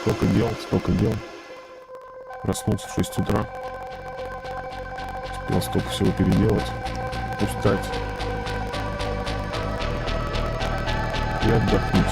Столько дел. Проснулся в 6 утра. Успел столько всего переделать, устать и отдохнуть.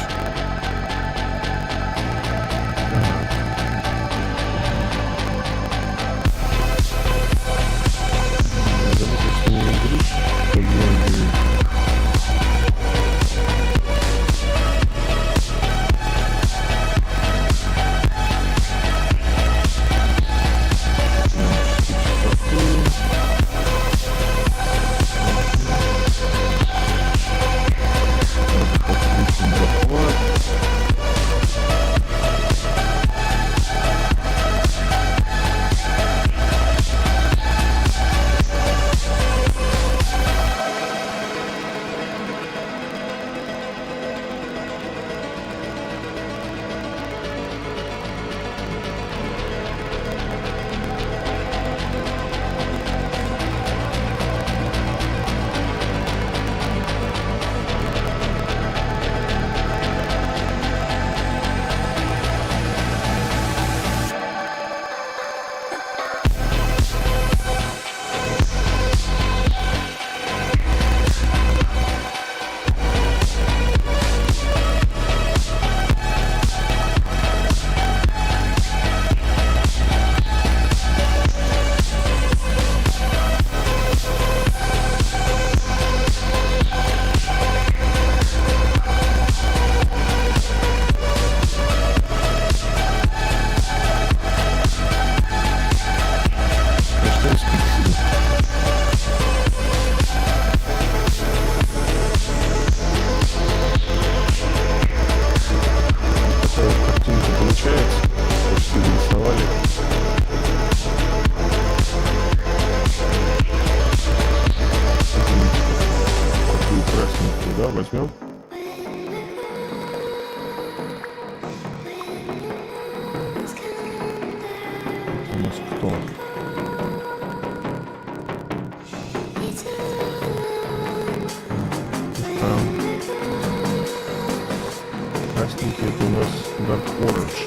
Возьмем. У нас кто? Красненький это у нас Dark Orange.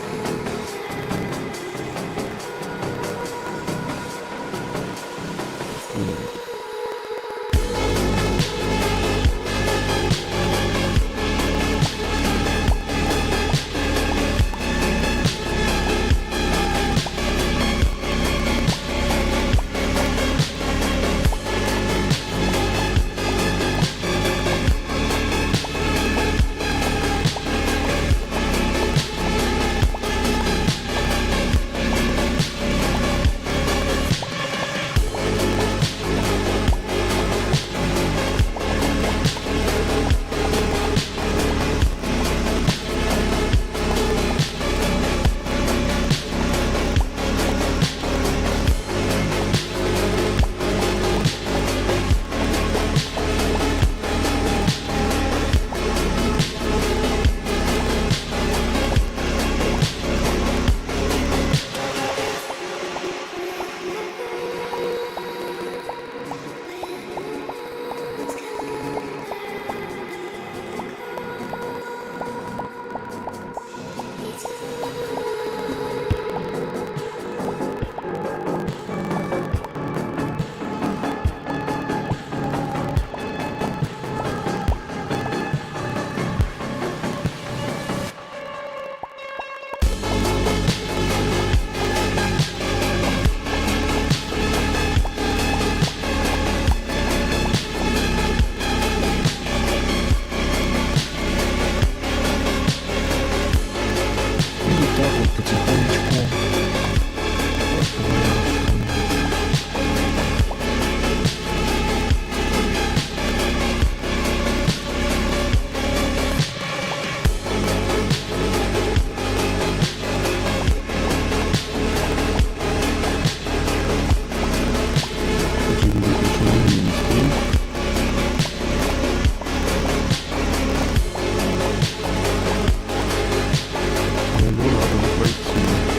Надо пройти.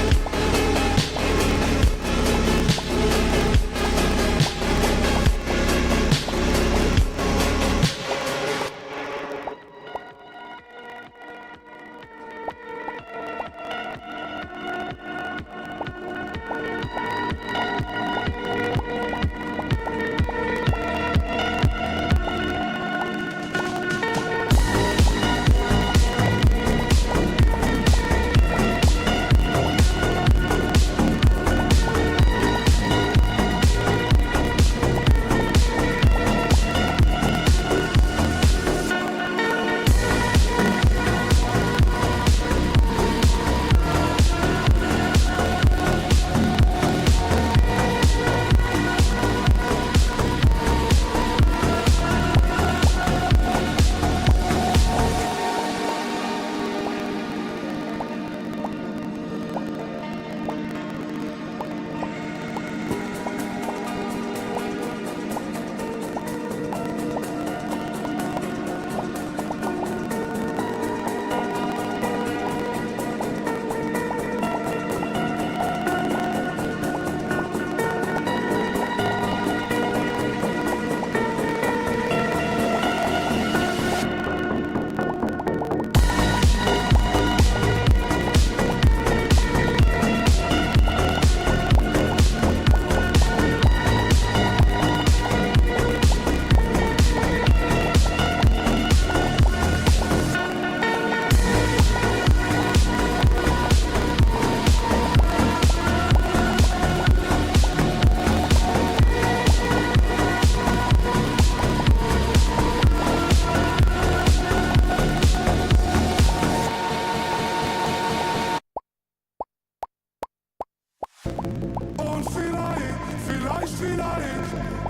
Und vielleicht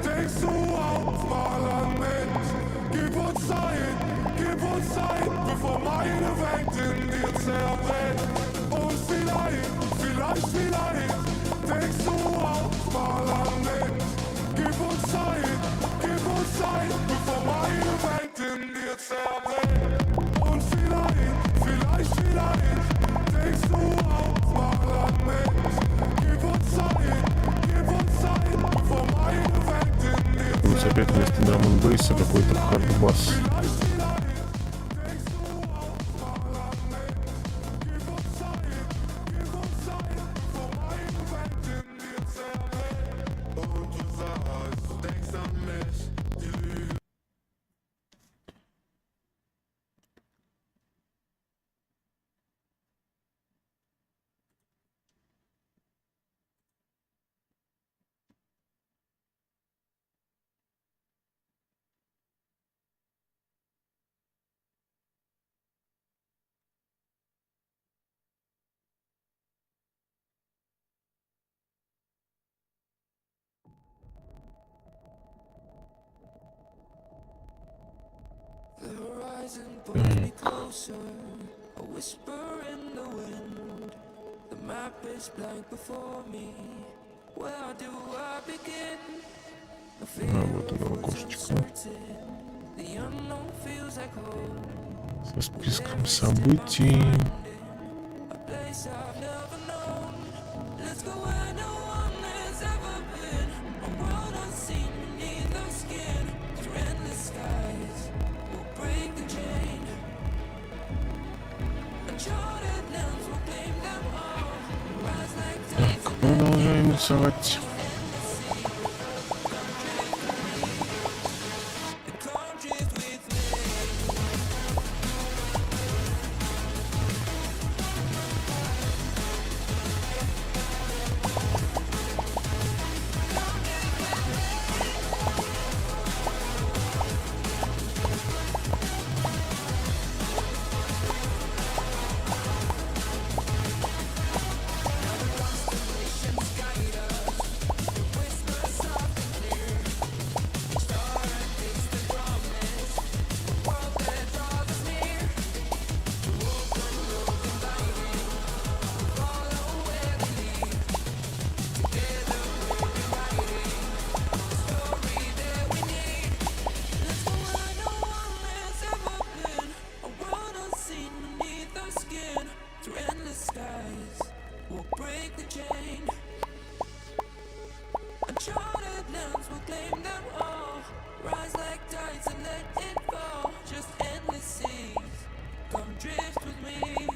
denkst du auch mal an mich. Gib uns Zeit, bevor meine Welt in dir zerbrennt. Und vielleicht denkst du auch mal an mich. Gib uns Zeit, bevor meine Welt in dir zerbricht. Und vielleicht denkst du auch mal an mich. Gib uns Zeit, bevor meine Welt in dir zerbricht. У нас опять вместо драм-н-бейса какой-то хардбас. The horizon pulls me closer, a whisper in the wind. The map is blank before me. Where do I begin? The fear of what's uncertain. The unknown feels like home. Со списком событий. A place I've never known. Let's go where no one has ever been. A world unseen beneath our skin. Through endless skies, we'll break the chain. Uncharted lands will claim them all. Rise like tides and Продолжаем рисовать. come drift with me.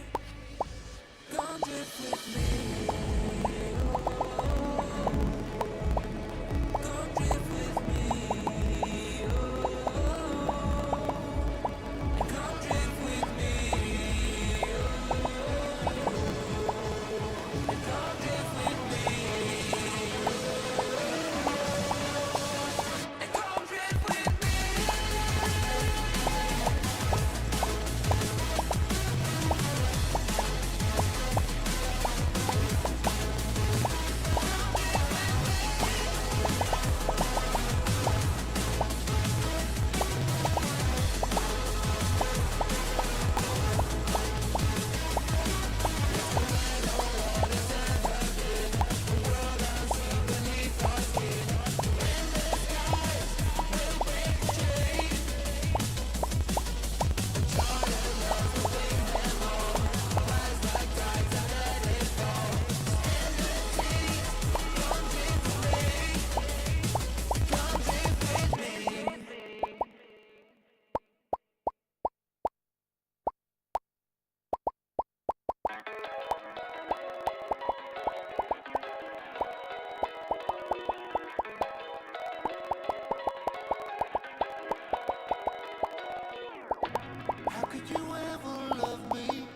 How could you ever love me?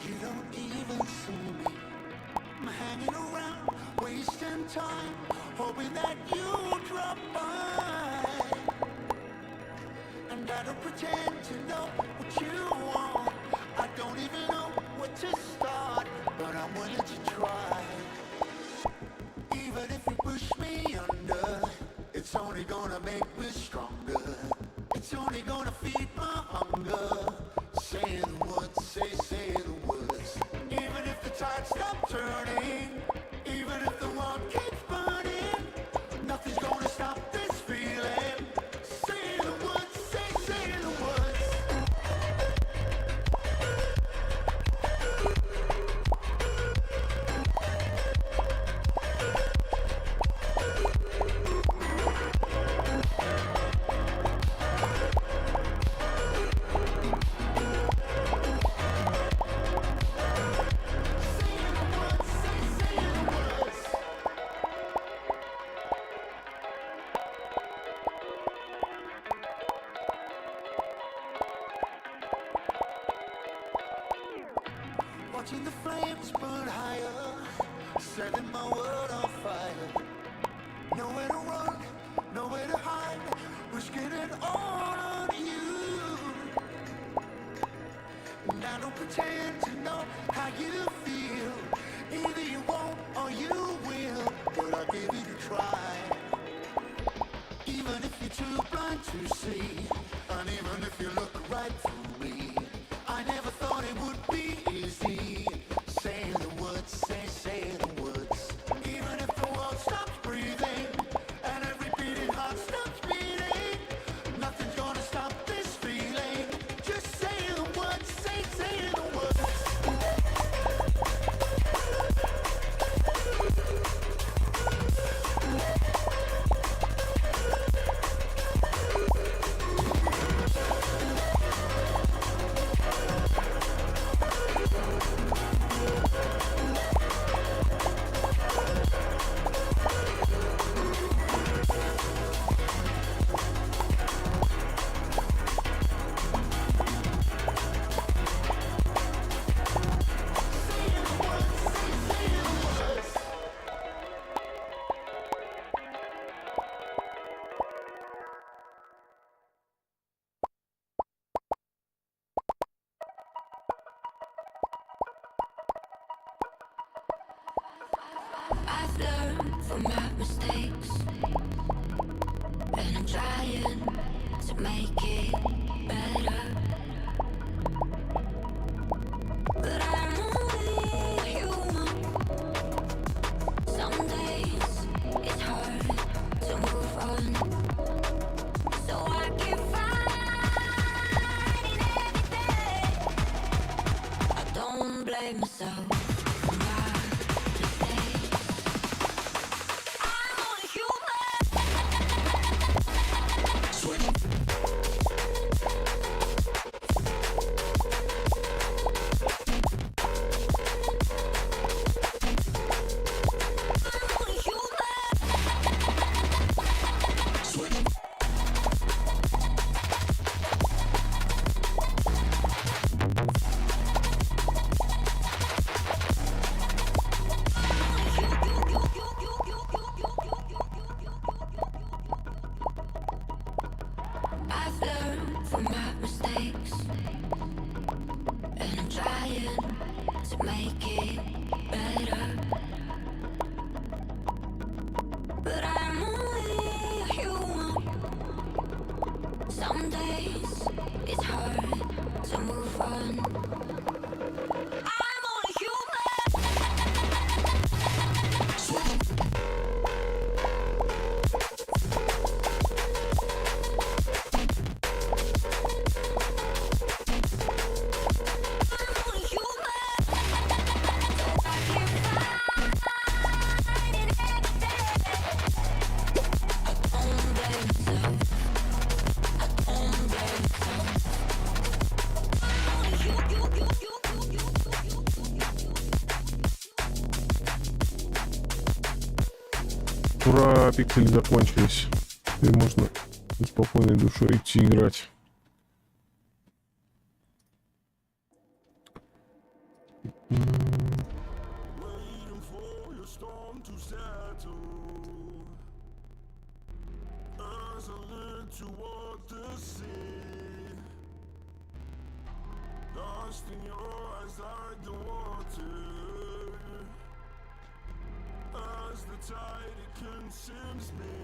You don't even see me. I'm hanging around, wasting time, hoping that you drop by. And I don't pretend to know what you want. I don't even know where to start, but I'm willing to try. It's only gonna make me stronger. It's only gonna feed my hunger. Say the words, say the words. Even if the tide stops turning, even if the world keeps burning, nothing's gonna stop this feeling. Say the words, say the words. Watching the flames burn higher, setting my world on fire. Nowhere to run, nowhere to hide, risking it all on you. And I don't pretend to know how you feel. Either you won't or you will, but I'll give it a try. Even if you're too blind to see, and even if you look right through me, I never thought it would be easy. Say the words, say the words. Even if the world stops breathing and every beating heart stops beating, nothing's gonna stop this feeling. Just say the words, say the words. I've learned from my mistakes, and I'm trying to make it better. But I'm only human. Some days it's hard to move on, so I keep fighting every day. I don't blame myself. I've learned from my mistakes, and I'm trying to make it better. But I'm only human. Some days it's hard to move on. I'm only human. Ура, пиксели закончились. Теперь можно с спокойной душой идти играть. Lost in your eyes like the water. As the tide it consumes me.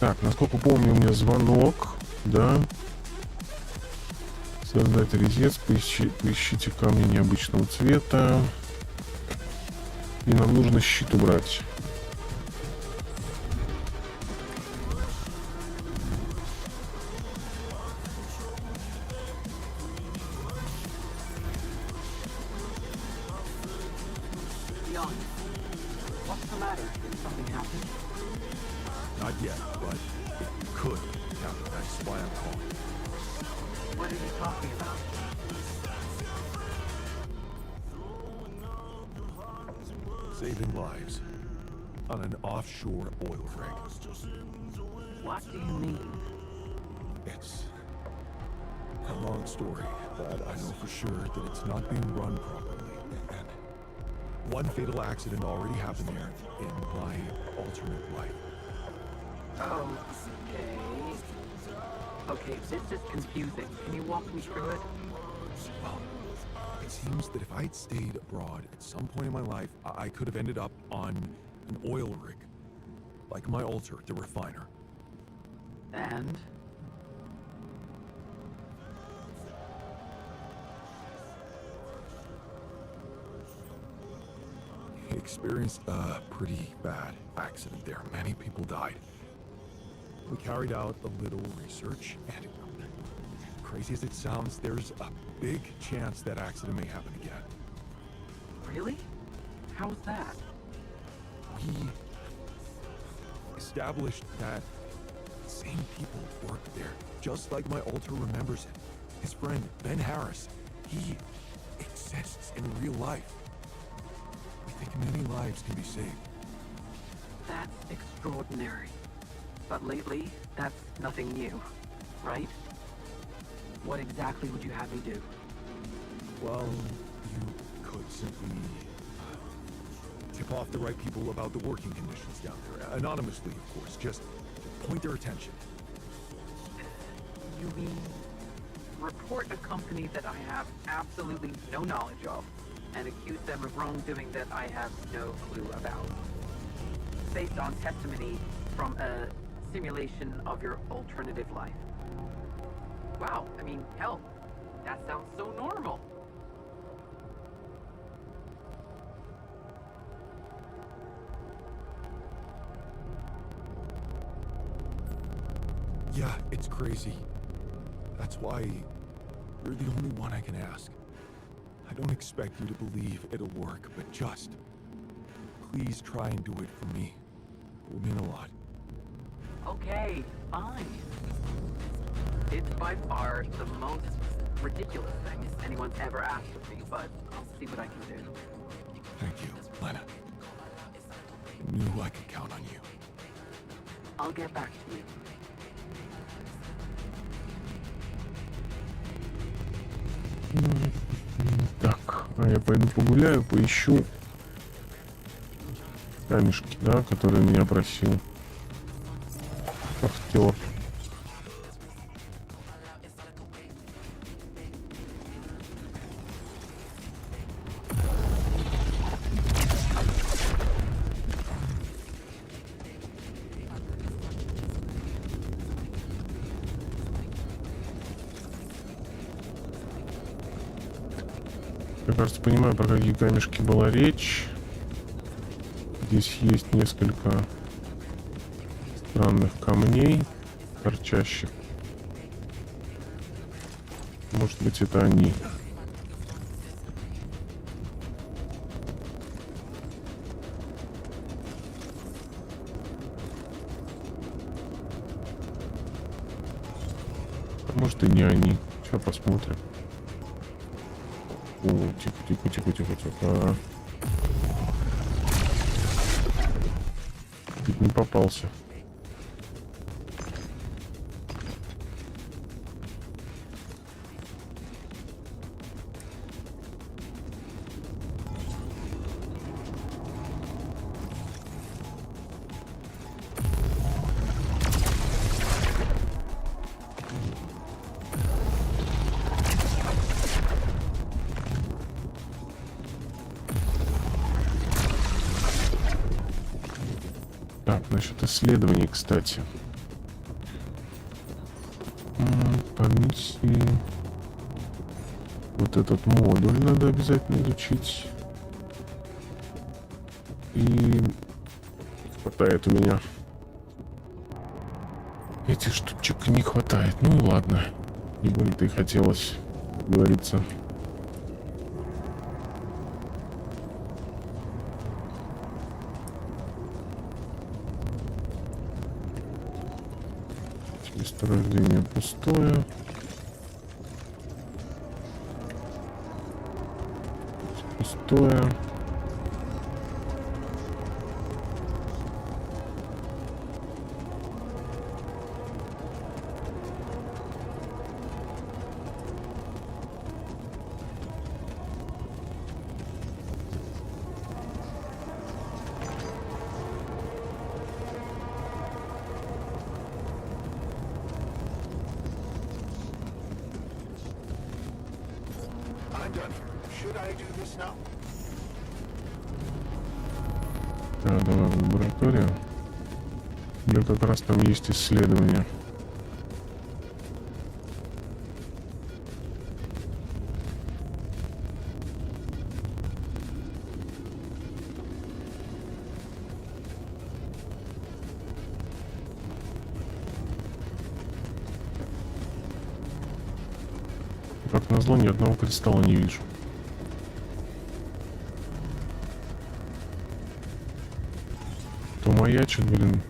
Так, насколько помню, у меня звонок, да. Создать резец, поищите камни необычного цвета. И нам нужно щит убрать. Young, what's the matter? Did something happen? Not yet, but it could happen. That's why I'm calling. What are you talking about? Saving lives on an offshore oil rig. What do you mean? It's a long story, but I know for sure that it's not being run properly. And one fatal accident already happened there in my alternate life. Okay, this is confusing. Can you walk me through it? Well, it seems that if I'd stayed abroad at some point in my life, I could have ended up on an oil rig. Like my altar, the refiner. And? He experienced a pretty bad accident there. Many people died. We carried out a little research, and crazy as it sounds, there's a big chance that accident may happen again. Really? How's that? We established that same people worked there, just like my altar remembers it. His friend, Ben Harris, he exists in real life. We think many lives can be saved. That's extraordinary. But lately, that's nothing new, right? What exactly would you have me do? Well, you could simply tip off the right people about the working conditions down there. Anonymously, of course. Just point their attention. You mean report a company that I have absolutely no knowledge of and accuse them of wrongdoing that I have no clue about? Based on testimony from a simulation of your alternative life. Wow, I mean, hell, that sounds so normal. Yeah, it's crazy. That's why you're the only one I can ask. I don't expect you to believe it'll work, but just please try and do it for me. It will mean a lot. Okay, fine. It's by far the most ridiculous thing anyone's ever asked of me, but I'll see what I can do. Thank you, Lena. I knew I could count on you. I'll get back to you. Так, а я пойду погуляю, поищу камешки, да, которые меня просил актер. Я, кажется, понимаю, про какие камешки была речь. Здесь есть несколько странных камней, торчащих. Может быть, это они. Может и не они. Сейчас посмотрим. О, тихо, тихо, тихо, тихо, тихо. Чуть не попался. Так, насчет исследований, кстати. По миссии. Вот этот модуль надо обязательно изучить. И хватает у меня. Этих штучек не хватает. Ну ладно. Не больно-то и хотелось, как говорится. Месторождение пустое. Пустое. Да, давай в лабораторию. Где как раз там есть исследования. Как назло, ни одного кристалла не вижу. То маячит, блин.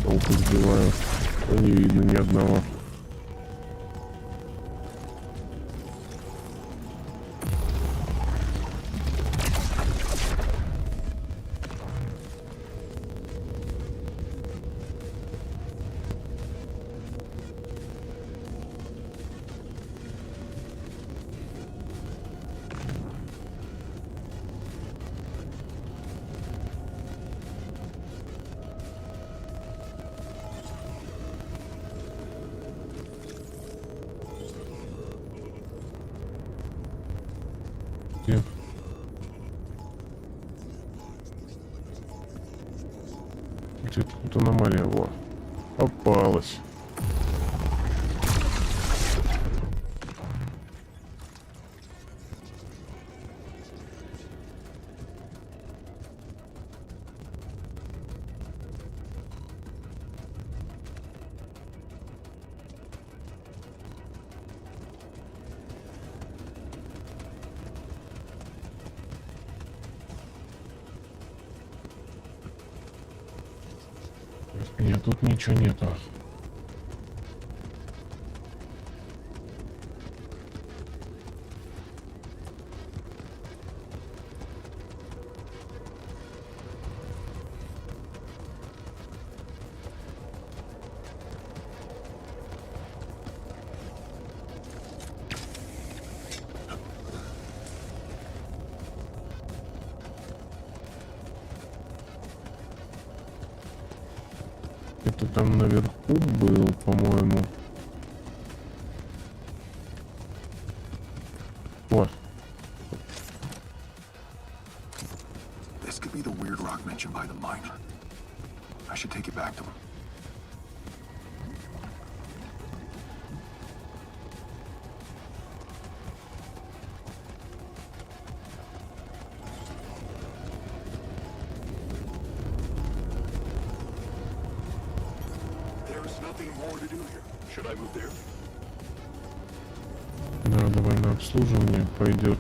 Толпу сбиваю. То не видно ни одного. Где? Где тут аномалия? Во. Попалась. Нет, тут ничего нету. Это там наверху был, по-моему. Вот. This could be the weird rock mentioned by the miner. I should take it back to him. Should I move there? Да, давай на обслуживание пойдет.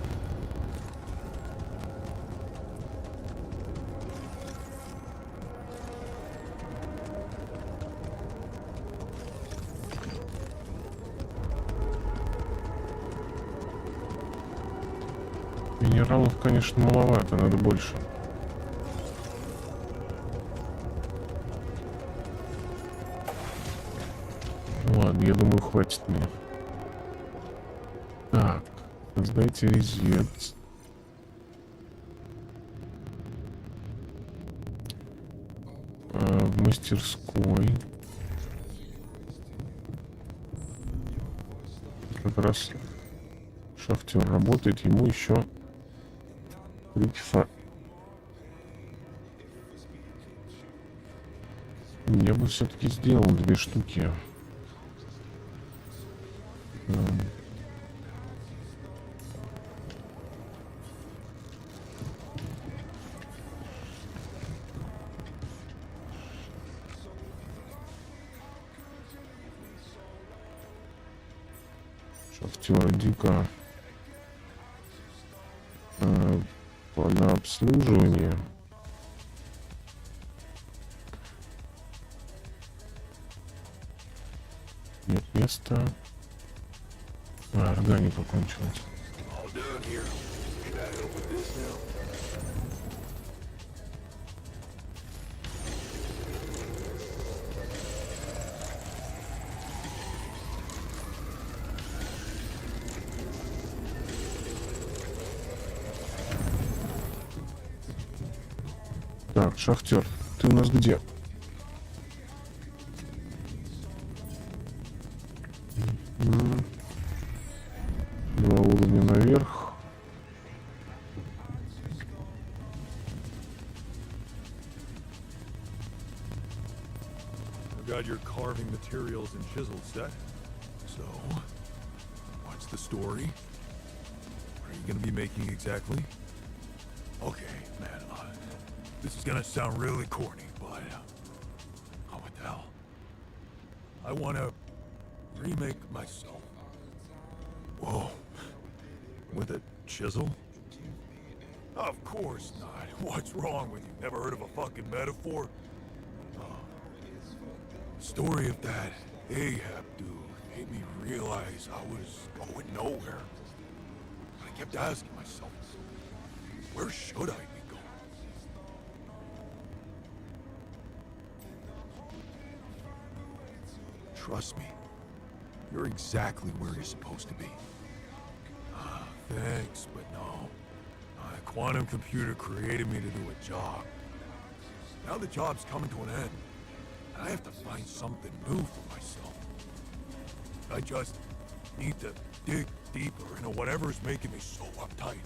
Минералов, конечно, маловато, надо больше. Ладно, я думаю, хватит мне. Так, создайте резец. В мастерской. Как раз шахтер работает, ему еще 3 часа. Я бы все-таки сделал 2 штуки. Шахтера дико на обслуживание. Нет места. Органика кончилась. Так, шахтер, ты у нас где? Два уровня наверх. I've got your carving materials and chisels set. So, what's the story? What are you gonna be making exactly? Okay, man, this is gonna sound really corny, but oh, what the hell? I wanna remake myself. Whoa, with a chisel? Of course not. What's wrong with you? Never heard of a fucking metaphor? The story of that Ahab dude made me realize I was going nowhere. I kept asking myself, where should I be going? Trust me, you're exactly where you're supposed to be. Thanks, but no. A quantum computer created me to do a job. Now the job's coming to an end. I have to find something new for myself. I just need to dig deeper into whatever's making me so uptight.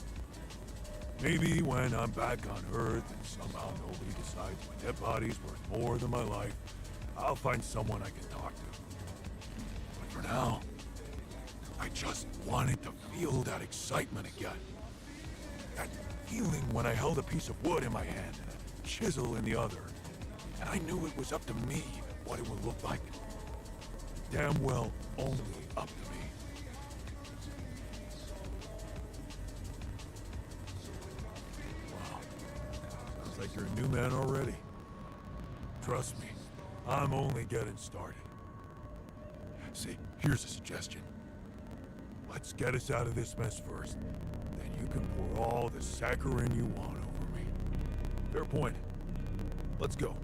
Maybe when I'm back on Earth and somehow nobody decides my dead body's worth more than my life, I'll find someone I can talk to. But for now, I just wanted to feel that excitement again. That feeling when I held a piece of wood in my hand and a chisel in the other. And I knew it was up to me what it would look like. Damn well only up to me. Wow. Sounds like you're a new man already. Trust me, I'm only getting started. See, here's a suggestion. Let's get us out of this mess first. Then you can pour all the saccharin you want over me. Fair point. Let's go.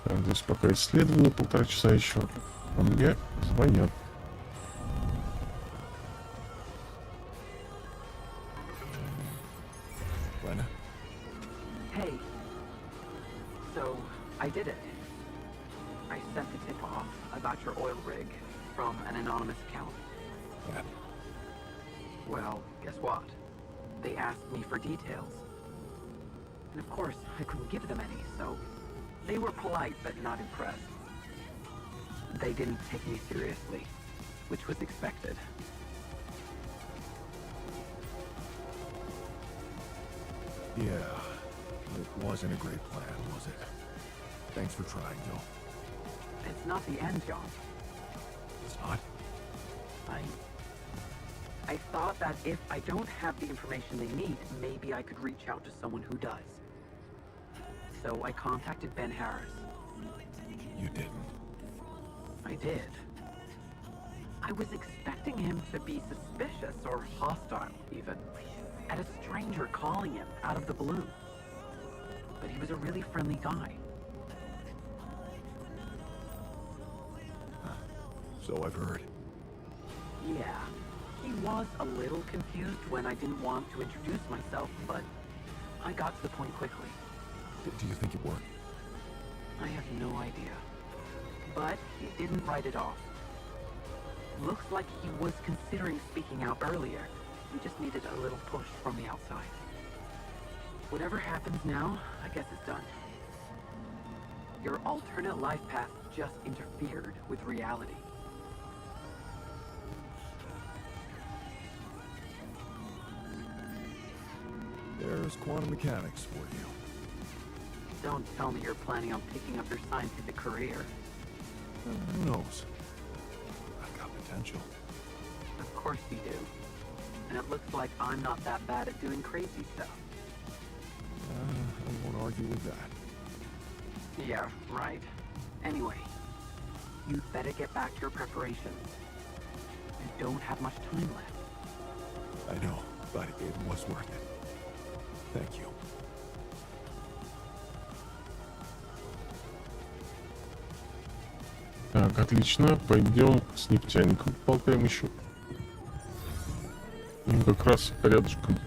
Так, здесь пока исследование 1,5 часа еще. А мне звонят. Lena? Hey. So, I did it. I sent the tip off about your oil rig from an anonymous account. Yeah. Well, guess what? They asked me for details. And of course, I couldn't give them any, so they were polite but not impressed. They didn't take me seriously, which was expected. Yeah, it wasn't a great plan, was it? Thanks for trying, Joe. It's not the end, John. It's not? I thought that if I don't have the information they need, maybe I could reach out to someone who does. So I contacted Ben Harris. You didn't. I did. I was expecting him to be suspicious or hostile, even, at a stranger calling him out of the blue. But he was a really friendly guy. So I've heard. Yeah, he was a little confused when I didn't want to introduce myself, but I got to the point quickly. Do you think it worked? I have no idea. But he didn't write it off. Looks like he was considering speaking out earlier. He just needed a little push from the outside. Whatever happens now, I guess it's done. Your alternate life path just interfered with reality. There's quantum mechanics for you. Don't tell me you're planning on picking up your scientific career. Who knows? I've got potential. Of course you do. And it looks like I'm not that bad at doing crazy stuff. I won't argue with that. Yeah, right. Anyway, you'd better get back to your preparations. You don't have much time left. I know, but it was worth it. Thank you. Так, отлично. Пойдем с нефтяником поболтаем еще. Ну, как раз рядышком.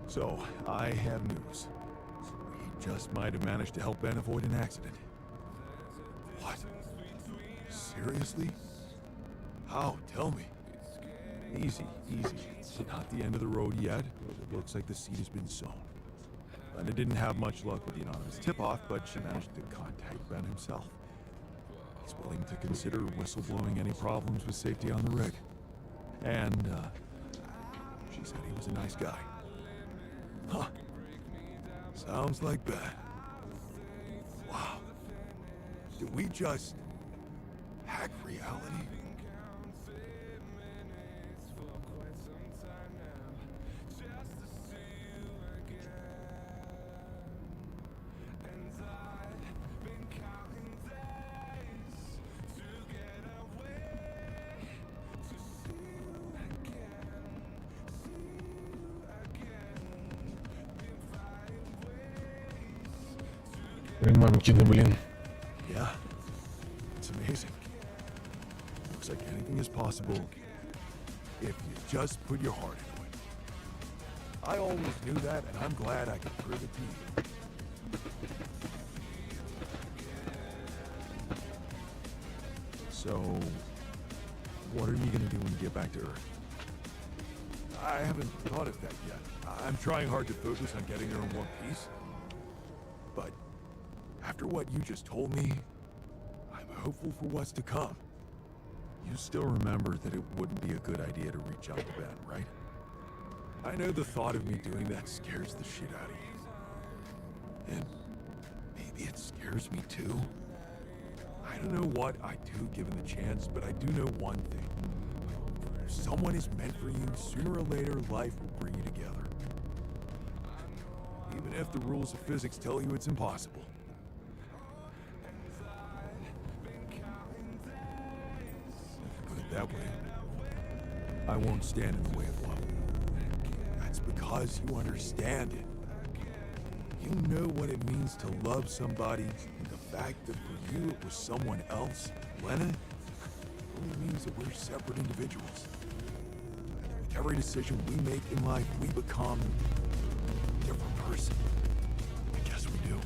So, I have news. We just might have managed to help Ben avoid an accident. What? Seriously? How? Tell me. Easy, easy. It's not the end of the road yet, but it looks like the seed has been sown. Lena didn't have much luck with the anonymous tip-off, but she managed to contact Ben himself. He's willing to consider whistleblowing any problems with safety on the rig. And, she said he was a nice guy. Huh. Sounds like Ben. Wow. Did we just hack reality? Мамкины, блин. Yeah. It's amazing. Looks like anything is possible if you just put your heart into it. I always knew that, and I'm glad I could prove it to you. So, what are you gonna do when you get back to Earth? I haven't thought of that yet. I'm trying hard to focus on getting there in one piece. But after what you just told me, I'm hopeful for what's to come. You still remember that it wouldn't be a good idea to reach out to Ben, right? I know the thought of me doing that scares the shit out of you. And maybe it scares me too. I don't know what I'd do given the chance, but I do know one thing. If someone is meant for you, sooner or later life will bring you together. Even if the rules of physics tell you it's impossible. Put it that way, I won't stand in the way of love. That's because you understand it. You know what it means to love somebody, and the fact that for you it was someone else, Lena, only means that we're separate individuals. With every decision we make in life, we become a different person. I guess we do.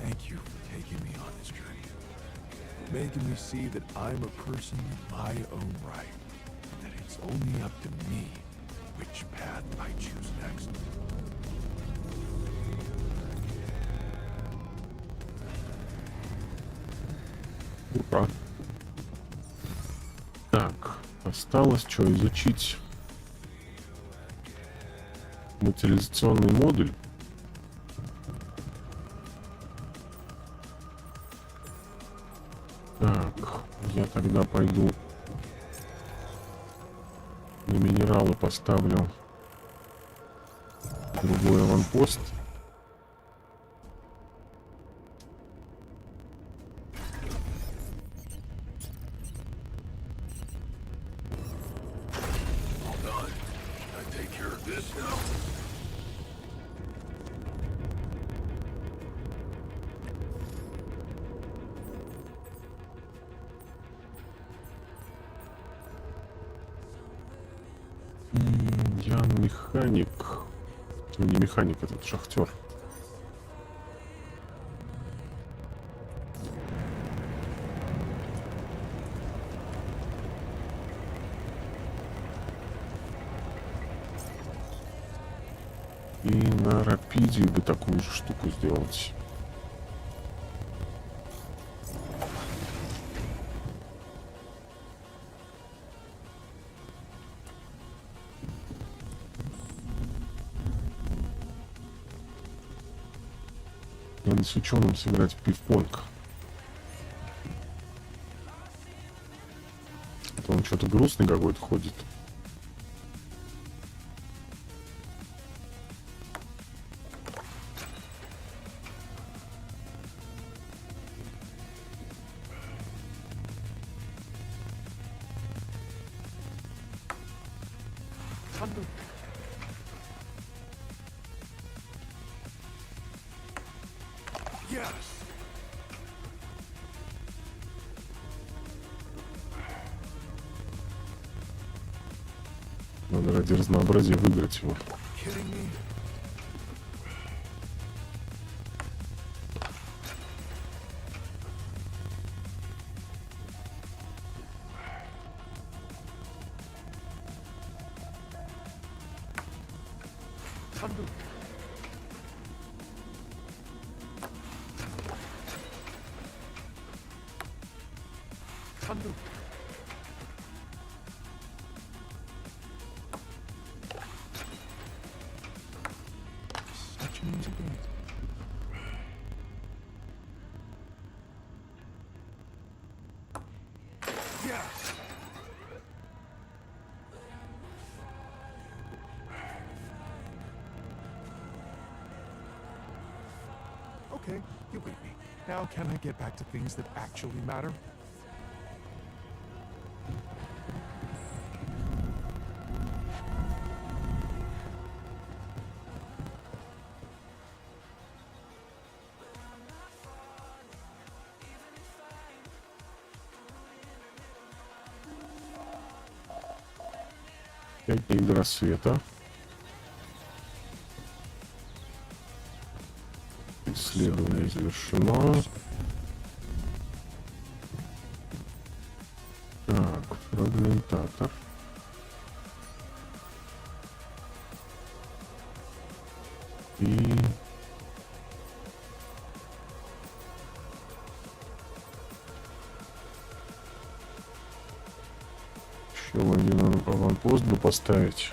Thank you for taking me on this journey. For making me see that I'm a person in my own right. And that it's only up to me which path I choose next. Ура. Так, осталось что, изучить материализационный модуль. Я тогда пойду на минералы, поставлю другой аванпост. Я механик. Ну, не механик, этот шахтер. И на рапиде бы такую же штуку сделать. Надо с ученым сыграть в пинг-понг. А то он что-то грустный какой-то ходит. Надо ради разнообразия выиграть его. Okay, you beat me. Now can I get back to things that actually matter? Пять дней до рассвета. Исследование завершено. Так, фрагментатор. И... еще один аванпост бы поставить.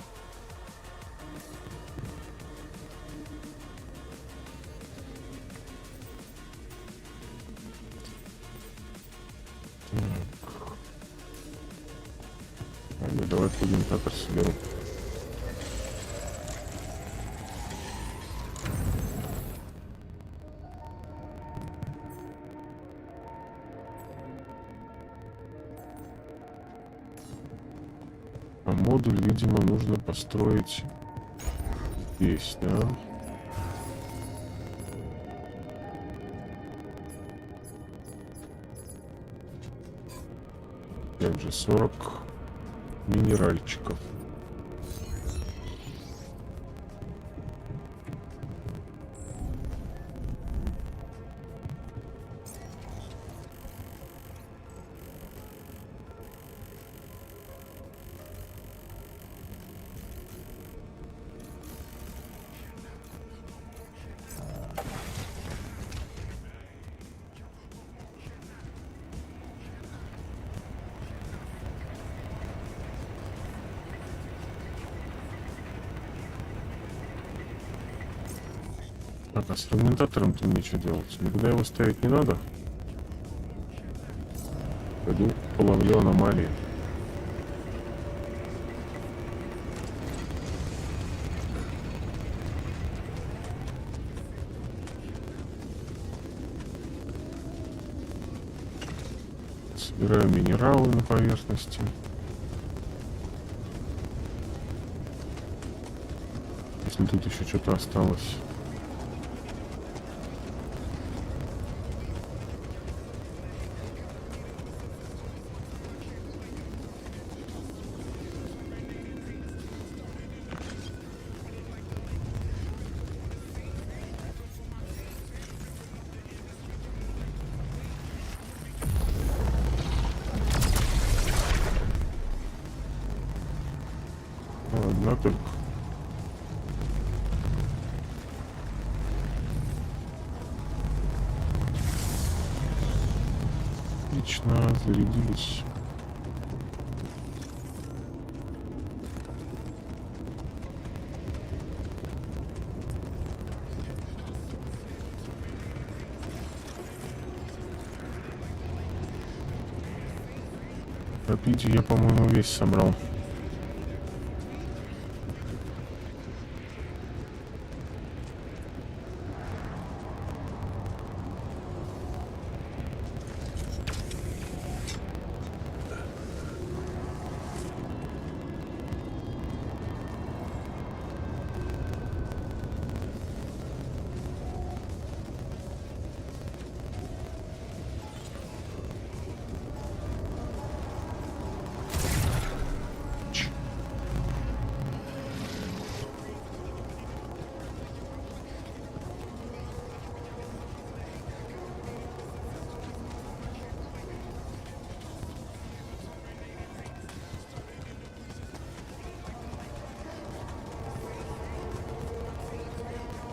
Давай фрагментатор соберу. А модуль, видимо, нужно построить здесь, да? Опять же 40 минеральчиков. Так, а с фрагментатором-то мне что делать? Никуда его ставить не надо? Пойду половлю аномалии. Собираю минералы на поверхности. Если тут еще что-то осталось. Одна только. Отлично, зарядились. Попить я, по-моему, весь собрал.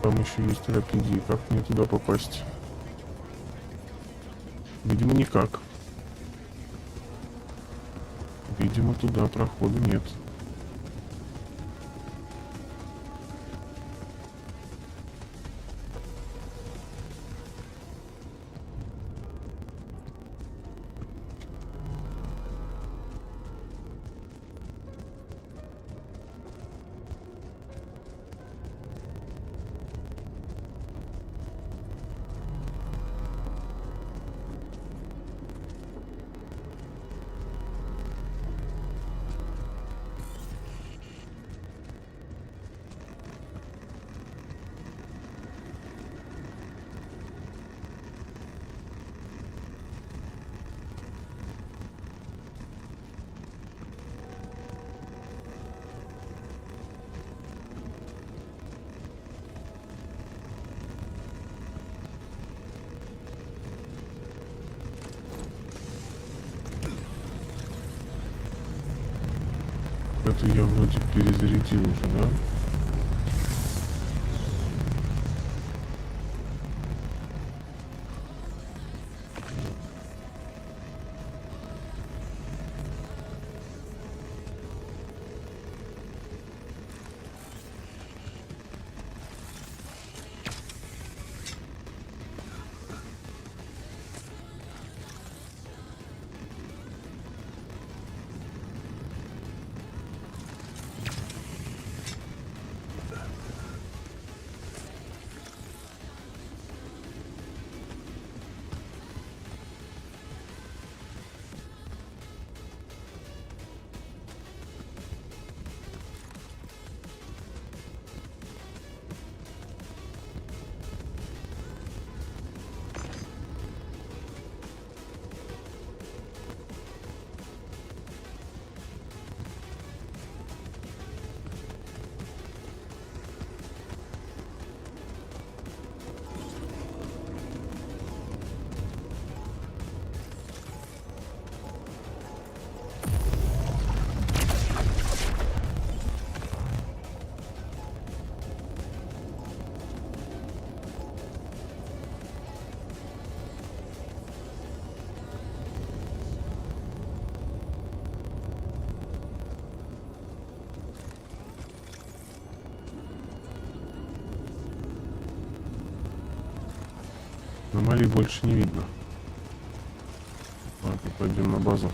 Там еще есть рапиди. Как мне туда попасть? Видимо, никак. Видимо, туда прохода нет. Это я вроде перезарядил уже, да? Аномалий больше не видно. Ладно, пойдем на базу.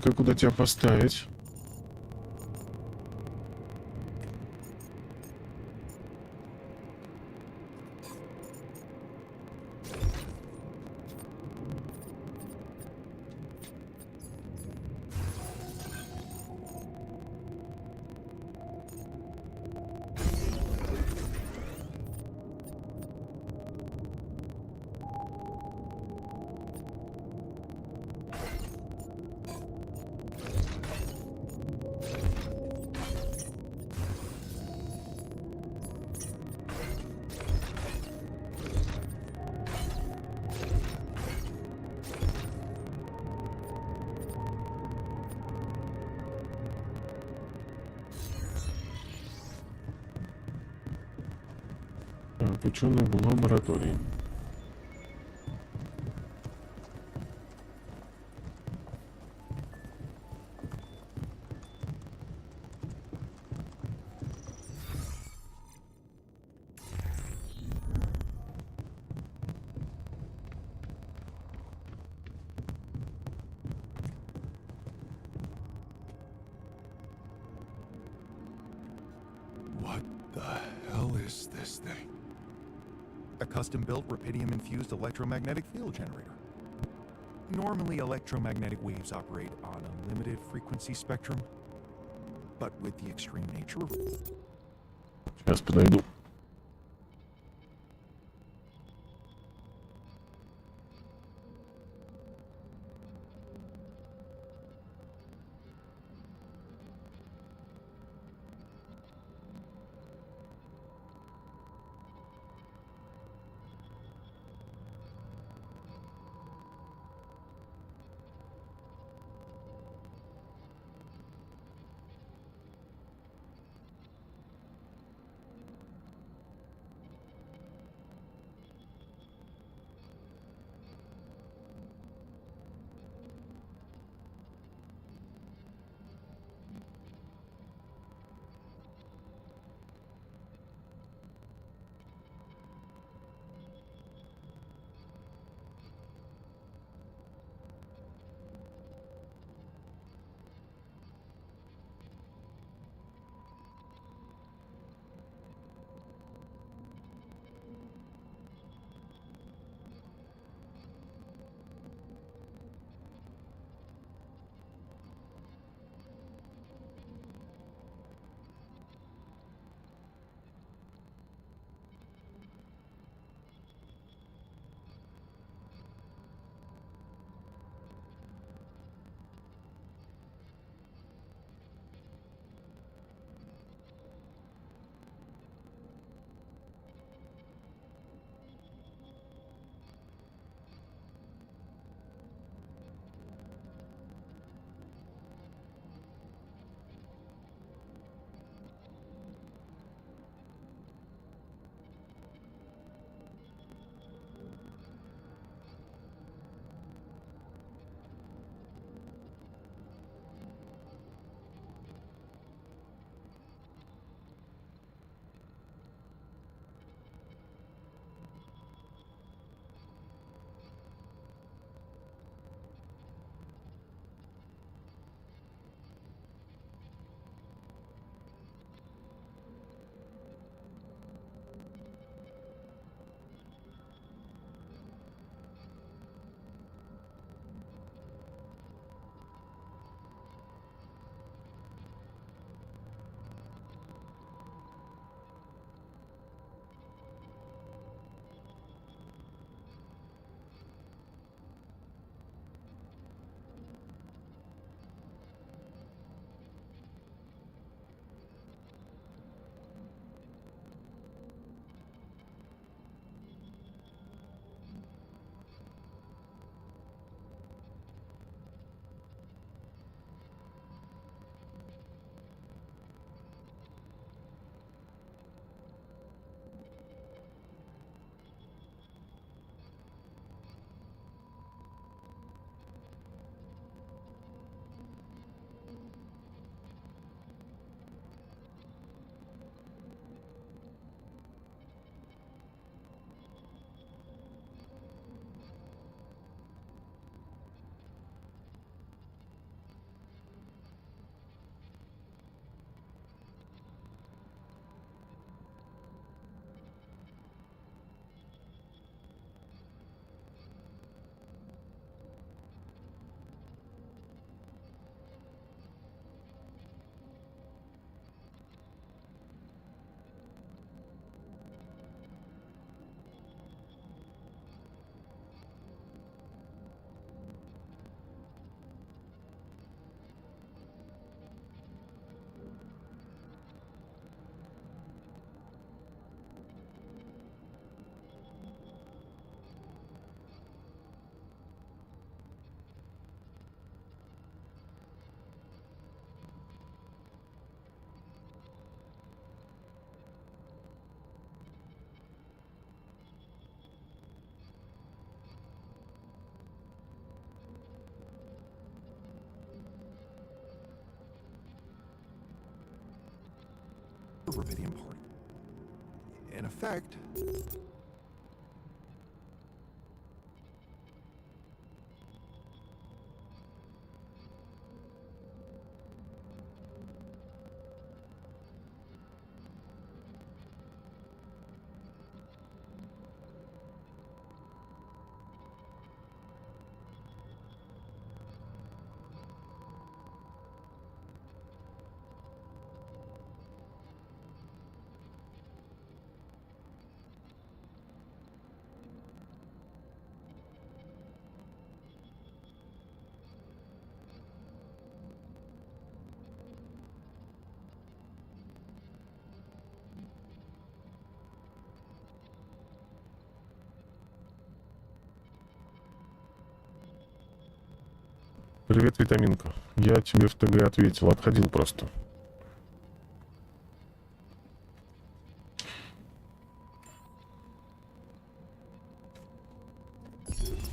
Так, а куда тебя поставить? Так, ученый в лаборатории. What the hell is this thing? A custom-built rubidium-infused electromagnetic field generator. Normally, electromagnetic waves operate on a limited frequency spectrum, but with the extreme nature of Сейчас подойду. the rubidium part. In effect, Привет, витаминка. Я тебе в ТГ ответил, отходил просто.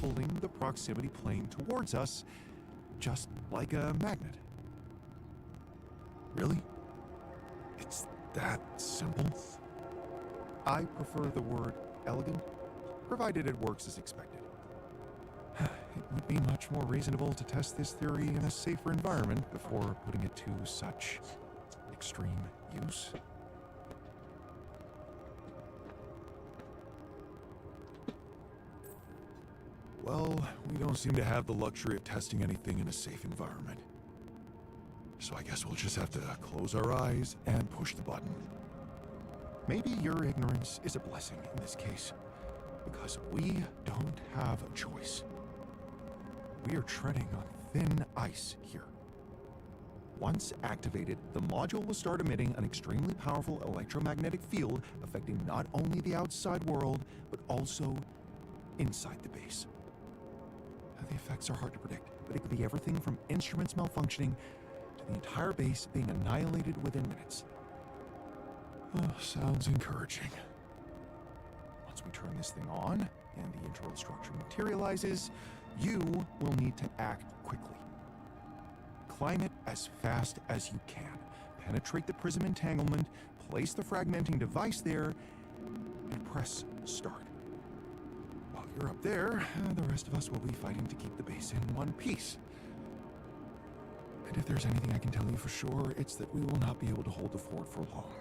pulling the proximity plane towards us, just like a magnet. Really? It's that simple? I prefer the word elegant, provided it works as expected. It would be much more reasonable to test this theory in a safer environment before putting it to such extreme use. Well, we don't seem to have the luxury of testing anything in a safe environment. So I guess we'll just have to close our eyes and push the button. Maybe your ignorance is a blessing in this case, because we don't have a choice. We are treading on thin ice here. Once activated, the module will start emitting an extremely powerful electromagnetic field affecting not only the outside world, but also inside the base. The effects are hard to predict, but it could be everything from instruments malfunctioning to the entire base being annihilated within minutes. Oh, sounds encouraging. Once we turn this thing on and the internal structure materializes, you will need to act quickly. Climb it as fast as you can. Penetrate the prism entanglement, place the fragmenting device there, and press start. While you're up there, the rest of us will be fighting to keep the base in one piece. And if there's anything I can tell you for sure, it's that we will not be able to hold the fort for long.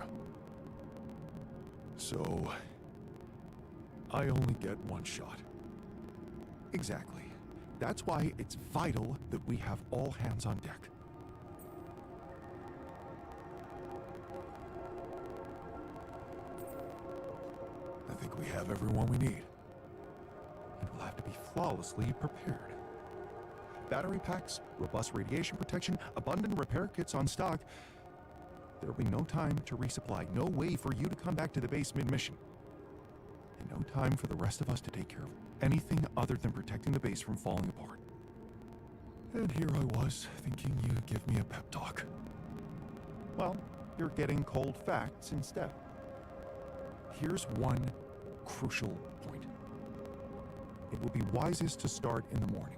So, I only get one shot. Exactly. That's why it's vital that we have all hands on deck. I think we have everyone we need. And we'll have to be flawlessly prepared. Battery packs, robust radiation protection, abundant repair kits on stock. There'll be no time to resupply, no way for you to come back to the base mid-mission. And no time for the rest of us to take care of anything other than protecting the base from falling apart. And here I was, thinking you'd give me a pep talk. Well, you're getting cold facts instead. Here's one crucial point. It will be wisest to start in the morning.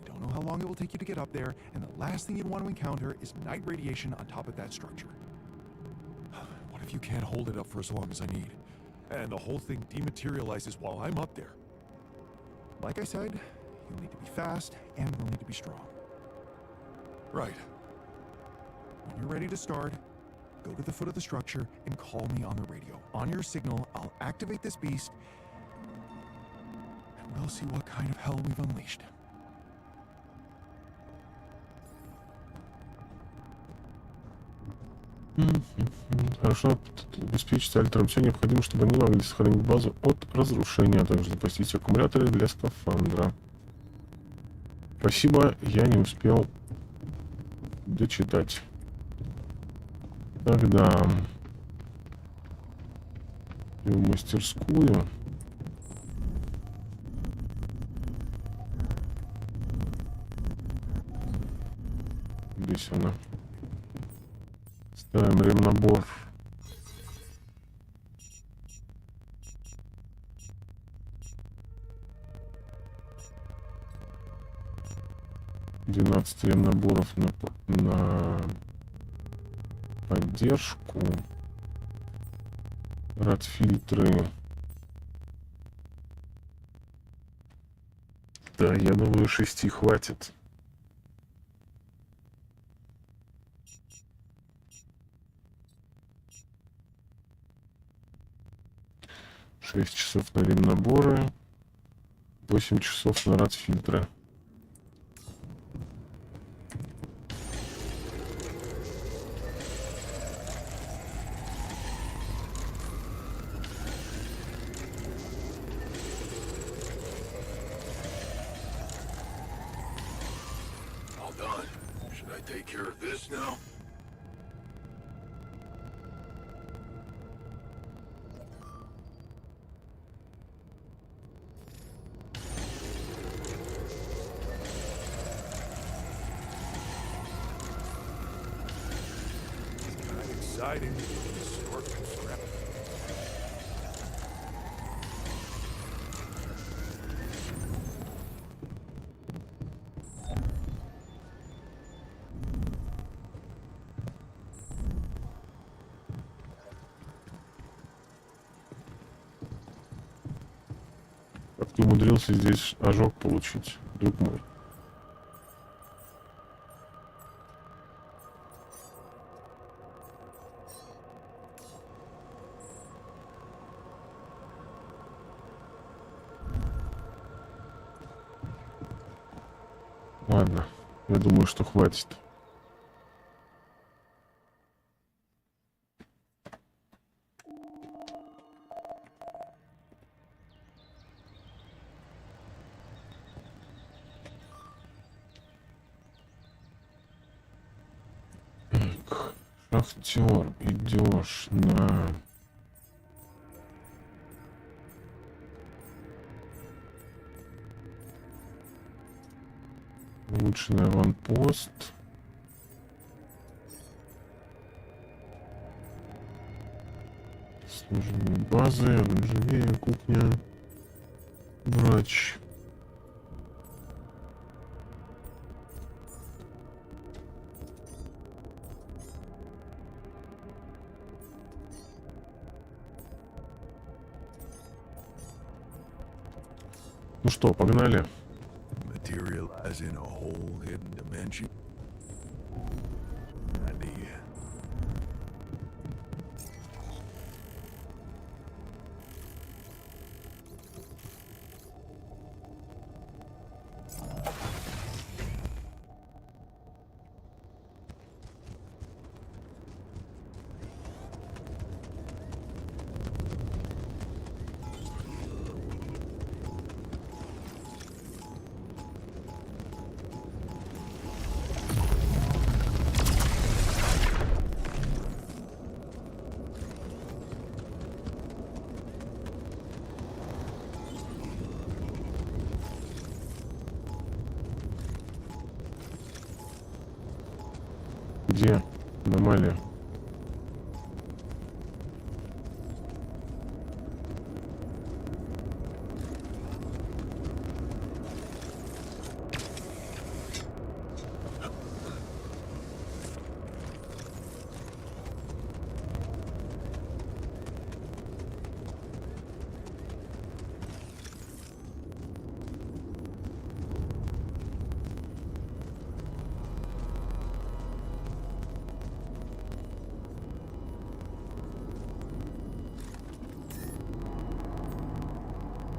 We don't know how long it will take you to get up there, and the last thing you'd want to encounter is night radiation on top of that structure. What if you can't hold it up for as long as I need? And the whole thing dematerializes while I'm up there. Like I said, you'll need to be fast, and we'll need to be strong. Right. When you're ready to start, go to the foot of the structure and call me on the radio. On your signal, I'll activate this beast, and we'll see what kind of hell we've unleashed. Хорошо обеспечить альтером все необходимо, чтобы они могли сохранить базу от разрушения, а также запастись аккумуляторы для скафандра. Спасибо, я не успел дочитать. Тогда в мастерскую. Здесь она. Ставим ремнабор. Двенадцать ремнаборов на поддержку. Радфильтры. Да, я думаю, 6 хватит. Шесть часов на ремнаборы, 8 часов на радфильтры. All done. Should I take care of this now? Kind of exciting. Sort of scrap. Как ты умудрился здесь ожог получить, друг мой? Ладно, я думаю, что хватит. Так, шахтер, идешь на... улучшенный аванпост. Служение базы, оранжерея, кухня, врач. Ну что, погнали. Materialize in a whole hidden dimension. Idea. Где аномалия?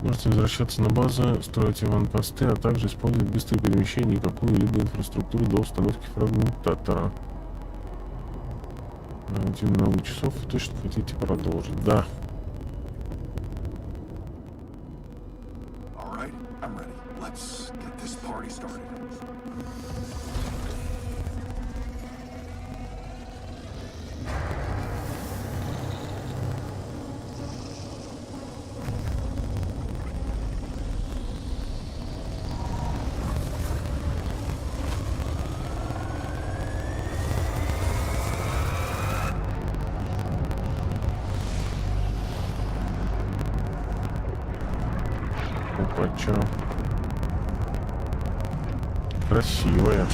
Можете возвращаться на базу, строить аванпосты, а также использовать быстрое перемещение и какую-либо инфраструктуру до установки фрагментатора. Найти много часов, точно хотите продолжить? Да. All right, I'm ready. Let's get this party started. Опача. Красивая.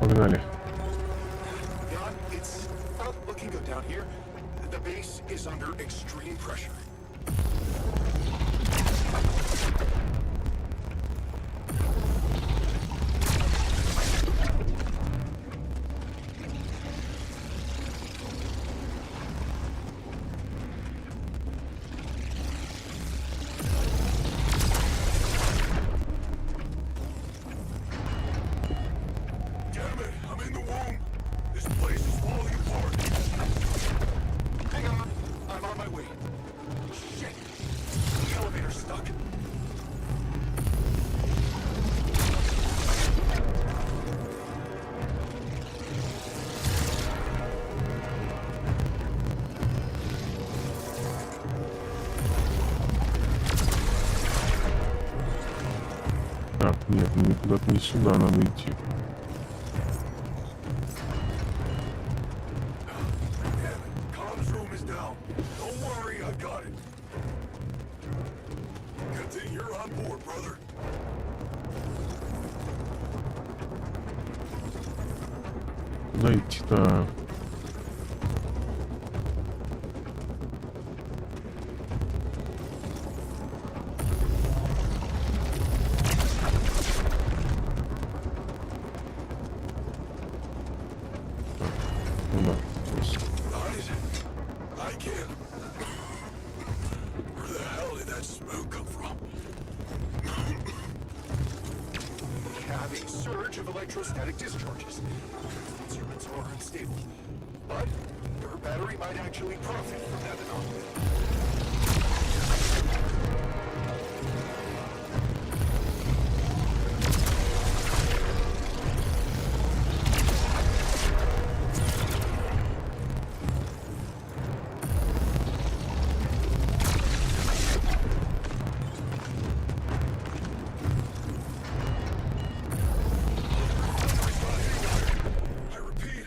Погнали. God, it's not looking good down here. The base is under extreme pressure. Damn it, I'm in the womb. This place is falling apart. Hang on, I'm on my way. Shit, the elevator's stuck. Так, нет, мне куда-то не сюда надо идти. Comms room is down. Don't worry, I got it. Good thing you're on board, brother. Куда идти-то? Куда? I can't. Where the hell did that smoke come from? We have a surge of electrostatic discharges. Instruments are unstable, but your battery might actually profit from that anomaly. I repeat,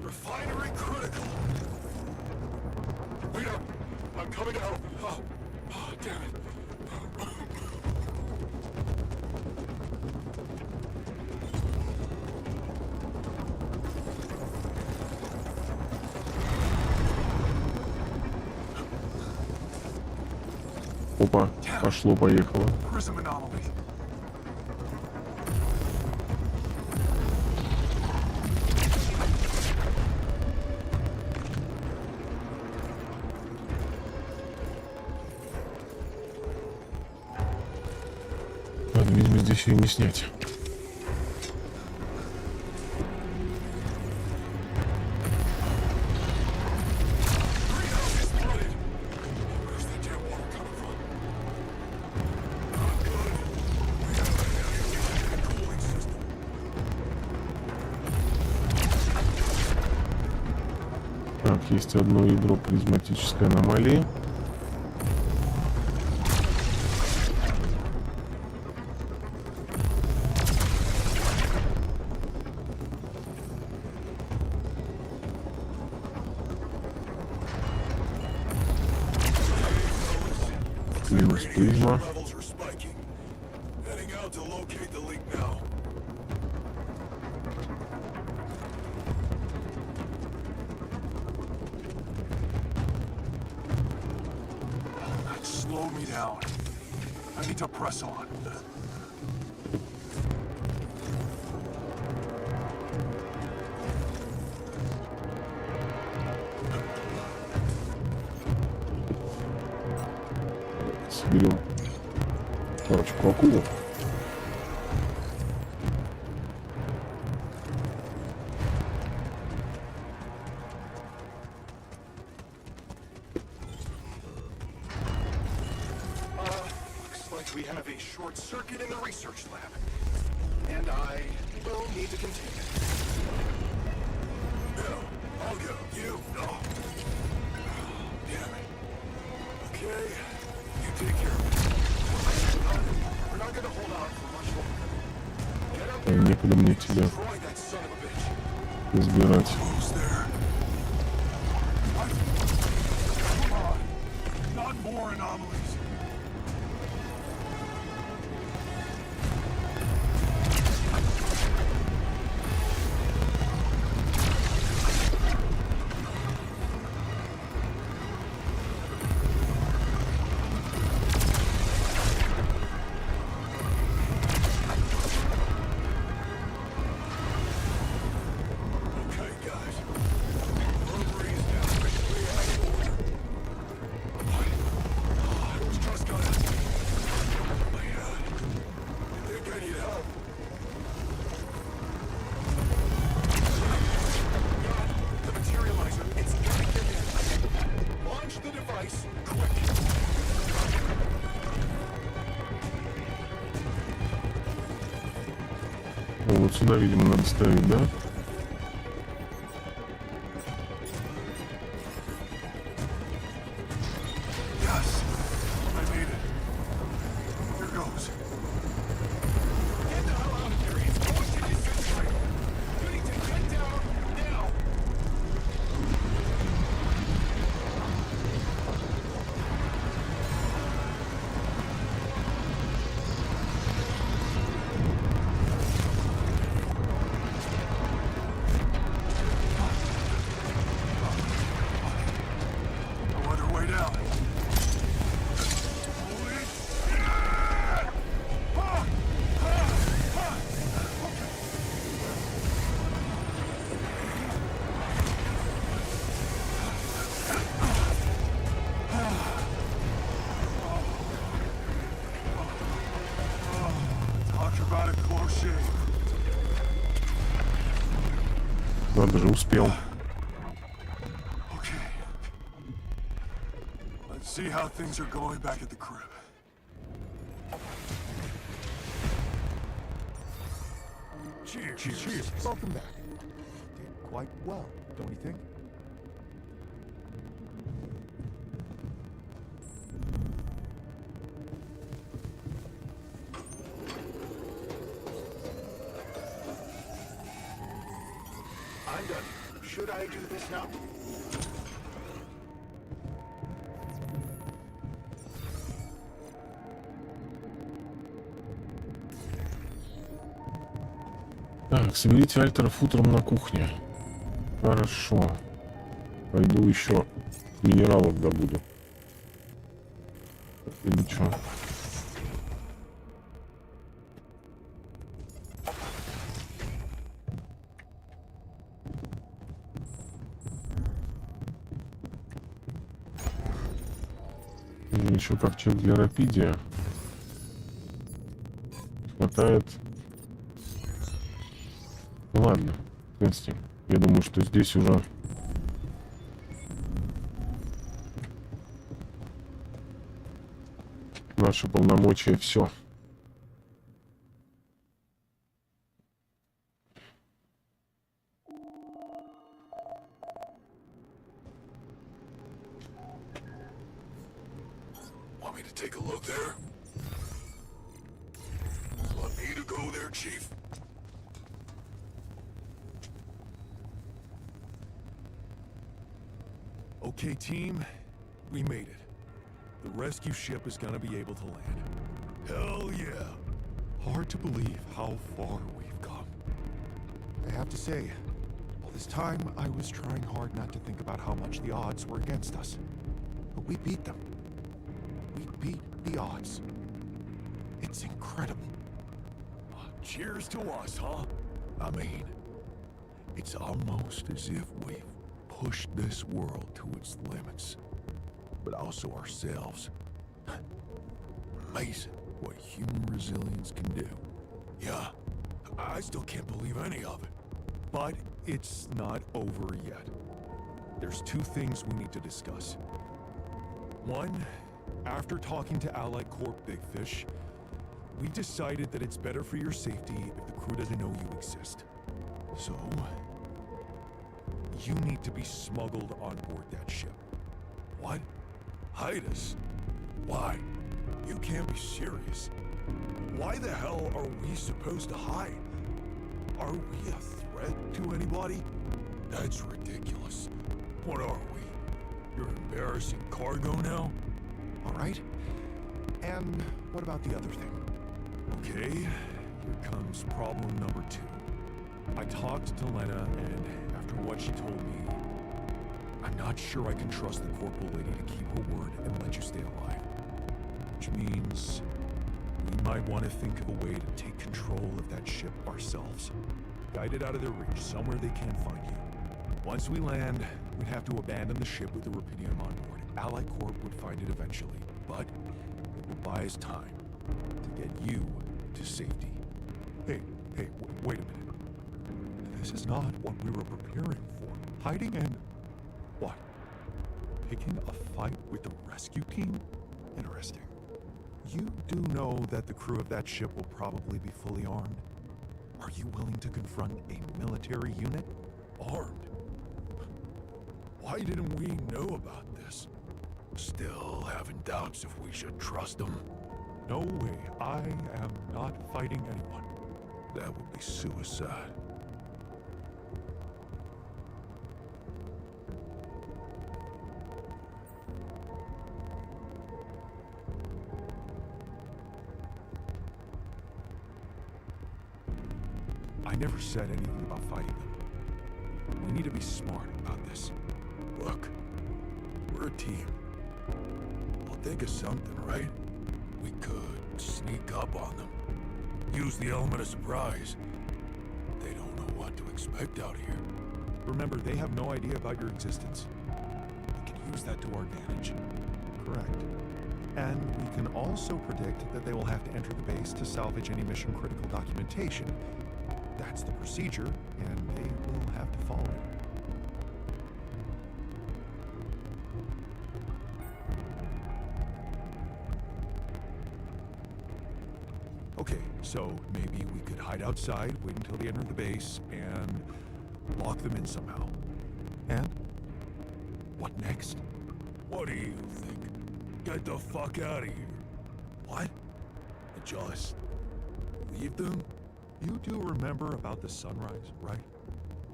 refinery critical. Wait up, I'm coming out. Oh, damn it. Опа, пошло-поехало. Prism anomaly. Ладно, видимо, здесь ее не снять. Greenhouse is flooded. Where's that damn water coming from? Not good. We have a cooling system. Так, есть одно ядро призматической аномалии. Минус призма. Levels are spiking. Heading out to locate the leak now. That slowed me down. I need to press on. Соберем парочку акул. Looks like we have a short circuit in the research lab. And I will need to contain it. No, I'll go. You, no. Damn it. Okay, you take care of it. We're not gonna hold on for much longer. Get up there, Некуда мне тебя destroy that son of a bitch. разбирать. Who's there? Come on. Not more anomalies. О, вот сюда, видимо, надо ставить, да? Yes, I made it. Here goes. Get the hell out of here. He's pushing his straight. You need to get down now. No other way down. Holy shit! Ah! Talk about a close shave. Надо же, успел. Okay. Let's see how things are going back at the crib. Cheers. Cheers. Welcome back. Did quite well, don't you think? I'm done. Should I do this now? Так, соберите альтеров утром на кухне. Хорошо. Пойду еще минералов добуду. Или что? Еще ковчег для рапидия. Хватает. Ладно, Кстати, я думаю, что здесь уже наши полномочия все. Want me to take a look there? Want me to go there, Chief? Okay, team, we made it. The rescue ship is gonna be able to land. Hell yeah. Hard to believe how far we've come. I have to say, all this time I was trying hard not to think about how much the odds were against us. But we beat them. We beat the odds. It's incredible. Cheers to us, huh? I mean, it's almost as if we've pushed this world to its limits, but also ourselves. Amazing what human resilience can do. Yeah, I still can't believe any of it. But it's not over yet. There's two things we need to discuss. One, after talking to Allied Corp Big Fish, we decided that it's better for your safety if the crew doesn't know you exist. So, you need to be smuggled on board that ship. What? Hide us? Why? You can't be serious. Why the hell are we supposed to hide? Are we a threat to anybody? That's ridiculous. What are we? You're embarrassing cargo now? All right? And what about the other thing? Okay, Here comes problem number two. I talked to Lena, and after what she told me, I'm not sure I can trust the corporal lady to keep her word and let you stay alive. Which means we might want to think of a way to take control of that ship ourselves. Guide it out of their reach, somewhere they can't find you. Once we land, we'd have to abandon the ship with the Rupidium on board. Allied Corp would find it eventually, but it will buy us time to get you to safety. Hey, wait a minute. This is not what we were preparing for. Hiding and... what? Picking a fight with the rescue team? Interesting. You do know that the crew of that ship will probably be fully armed? Are you willing to confront a military unit? Armed? Why didn't we know about this? Still having doubts if we should trust them. No way. I am not fighting anyone. That would be suicide. I never said anything about fighting them. We need to be smart about this. Look, we're a team. We'll think of something, right? We could sneak up on them. Use the element of surprise. They don't know what to expect out here. Remember, they have no idea about your existence. We can use that to our advantage. Correct. And we can also predict that they will have to enter the base to salvage any mission-critical documentation. That's the procedure, and they will have to follow it. Okay, so maybe we could hide outside, wait until they enter the base, and lock them in somehow. And? What next? What do you think? Get the fuck out of here. What? And just leave them? You do remember about the sunrise, right?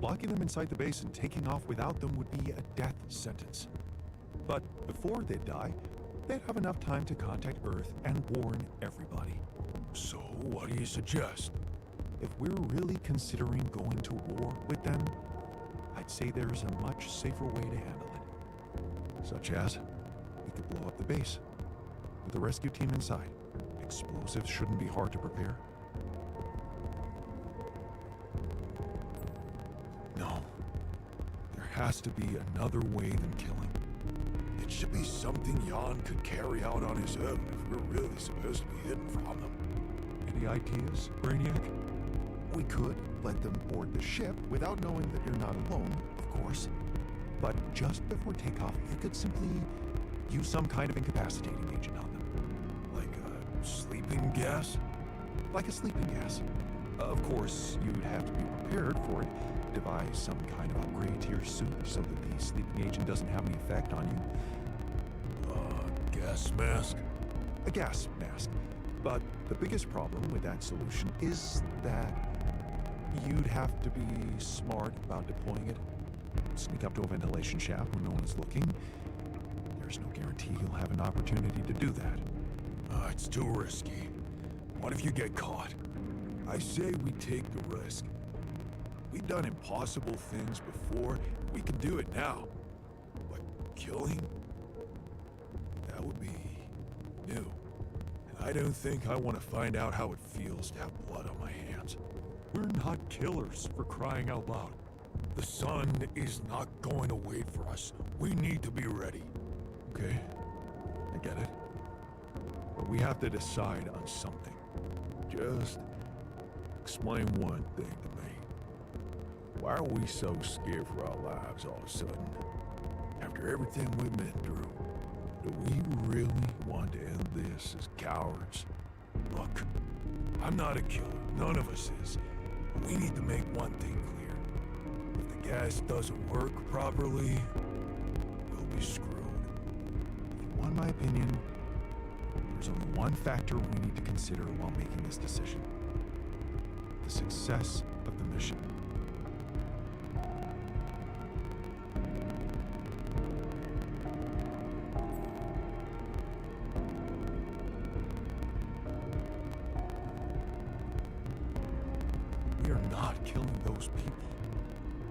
Locking them inside the base and taking off without them would be a death sentence. But before they die, they'd have enough time to contact Earth and warn everybody. So, what do you suggest? If we're really considering going to war with them, I'd say there's a much safer way to handle it. Such as, we could blow up the base with a rescue team inside. Explosives shouldn't be hard to prepare. No. There has to be another way than killing. It should be something Jan could carry out on his own if we're really supposed to be hidden from them. Any ideas, Brainiac? We could let them board the ship without knowing that you're not alone, of course. But just before takeoff, you could simply use some kind of incapacitating agent on them. Like a sleeping gas? Like a sleeping gas. Of course, you'd have to be prepared for it. Devise some kind of upgrade to your suit so that the sleeping agent doesn't have any effect on you. Gas mask? A gas mask. But the biggest problem with that solution is that you'd have to be smart about deploying it. Sneak up to a ventilation shaft when no one's looking. There's no guarantee you'll have an opportunity to do that. It's too risky. What if you get caught? I say we take the risk. We've done impossible things before. We can do it now. But killing? That would be new. And I don't think I want to find out how it feels to have blood on my hands. We're not killers, for crying out loud. The sun is not going to wait for us. We need to be ready. Okay, I get it. But we have to decide on something. Just explain one thing to me. Why are we so scared for our lives all of a sudden? After everything we've been through, do we really want to end this as cowards? Look, I'm not a killer. None of us is. We need to make one thing clear. If the gas doesn't work properly, we'll be screwed. If you want my opinion, there's only one factor we need to consider while making this decision. The success of the mission. We are not killing those people.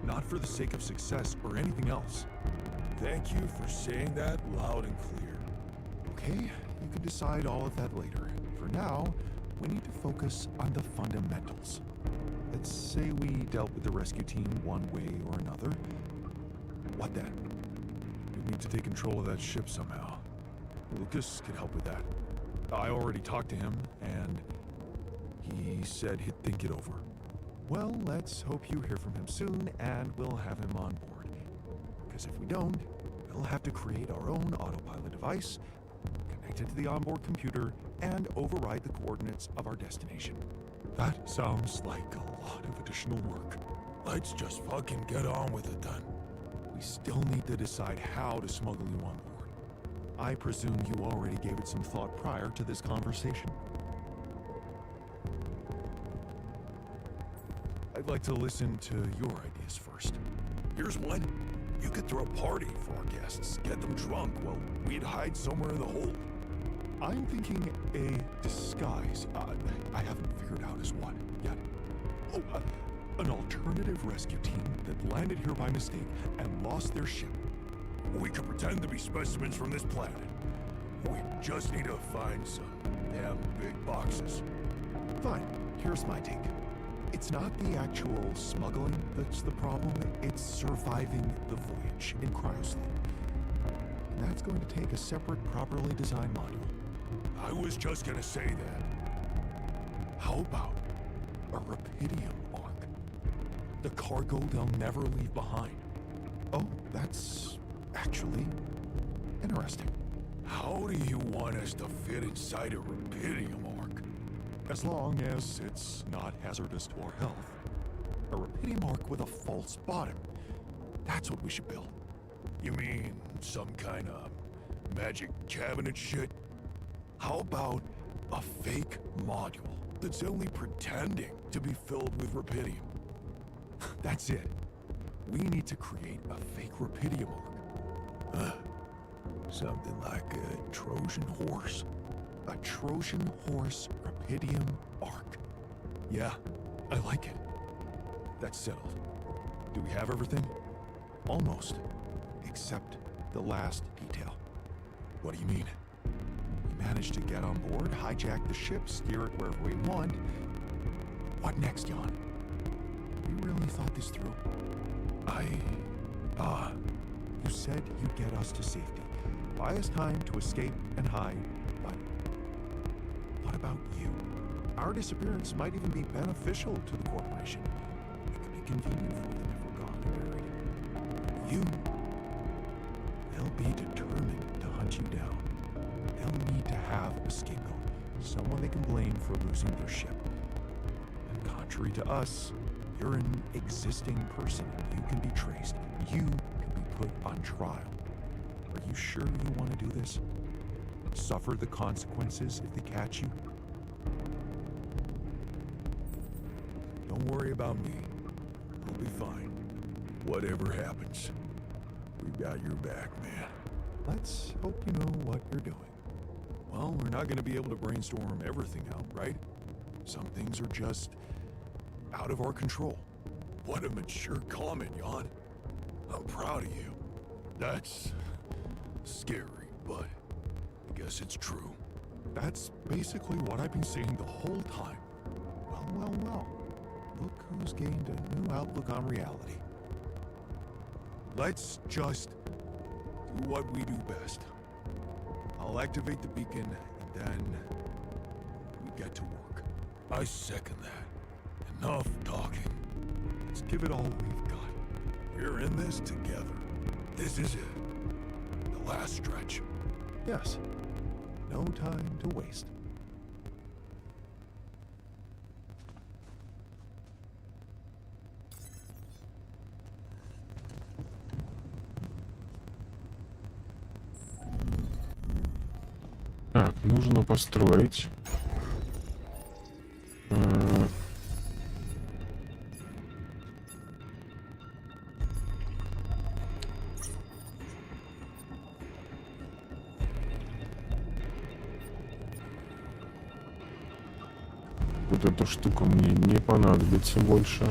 Not for the sake of success or anything else. Thank you for saying that loud and clear. Okay, you can decide all of that later. For now, we need to focus on the fundamentals. Let's say we dealt with the rescue team one way or another. What then? We need to take control of that ship somehow. Lucas could help with that. I already talked to him, and he said he'd think it over. Well, let's hope you hear from him soon, and we'll have him on board. Because if we don't, we'll have to create our own autopilot device, connect it to the onboard computer, and override the coordinates of our destination. That sounds like a lot of additional work. Let's just fucking get on with it then. We still need to decide how to smuggle you on board. I presume you already gave it some thought prior to this conversation. I'd like to listen to your ideas first. Here's one. You could throw a party for our guests, get them drunk while we'd hide somewhere in the hold. I'm thinking a disguise. I haven't figured out as what yet. An alternative rescue team that landed here by mistake and lost their ship. We could pretend to be specimens from this planet. We just need to find some damn big boxes. Fine, here's my take. It's not the actual smuggling that's the problem, it's surviving the voyage in cryosleep. And that's going to take a separate, properly designed module. I was just gonna say that. How about a Rapidium arc? The cargo they'll never leave behind. Oh, that's actually interesting. How do you want us to fit inside a Rapidium arc? As long as it's not hazardous to our health. A Rapidium arc with a false bottom. That's what we should build. You mean some kind of magic cabinet shit? How about a fake module that's only pretending to be filled with Rapidium? That's it. We need to create a fake Rapidium arc. Something like a Trojan horse? A Trojan horse Rapidium arc. Yeah, I like it. That's settled. Do we have everything? Almost. Except the last detail. What do you mean? We managed to get on board, hijack the ship, steer it wherever we want. What next, Jan? We really thought this through. You said you'd get us to safety. Buy us time to escape and hide, but what about you? Our disappearance might even be beneficial to the corporation. It could be convenient for them if we're gone and buried. You, they'll be determined to hunt you down. They'll need to have a scapegoat, someone they can blame for losing their ship. And contrary to us, you're an existing person. You can be traced. You can be put on trial. Are you sure you want to do this? Suffer the consequences if they catch you? Don't worry about me. I'll be fine. Whatever happens, we've got your back, man. Let's hope you know what you're doing. Well, we're not going to be able to brainstorm everything out, right? Some things are just out of our control. What a mature comment, Jan. I'm proud of you. That's scary, but I guess it's true. That's basically what I've been saying the whole time. Well. Look who's gained a new outlook on reality. Let's just do what we do best. I'll activate the beacon, and then we get to work. I second that. Enough talking. Let's give it all we've got. We're in this together. This is it. The last stretch. Yes. No time to waste. Так, нужно построить. Вот эта штука мне не понадобится больше.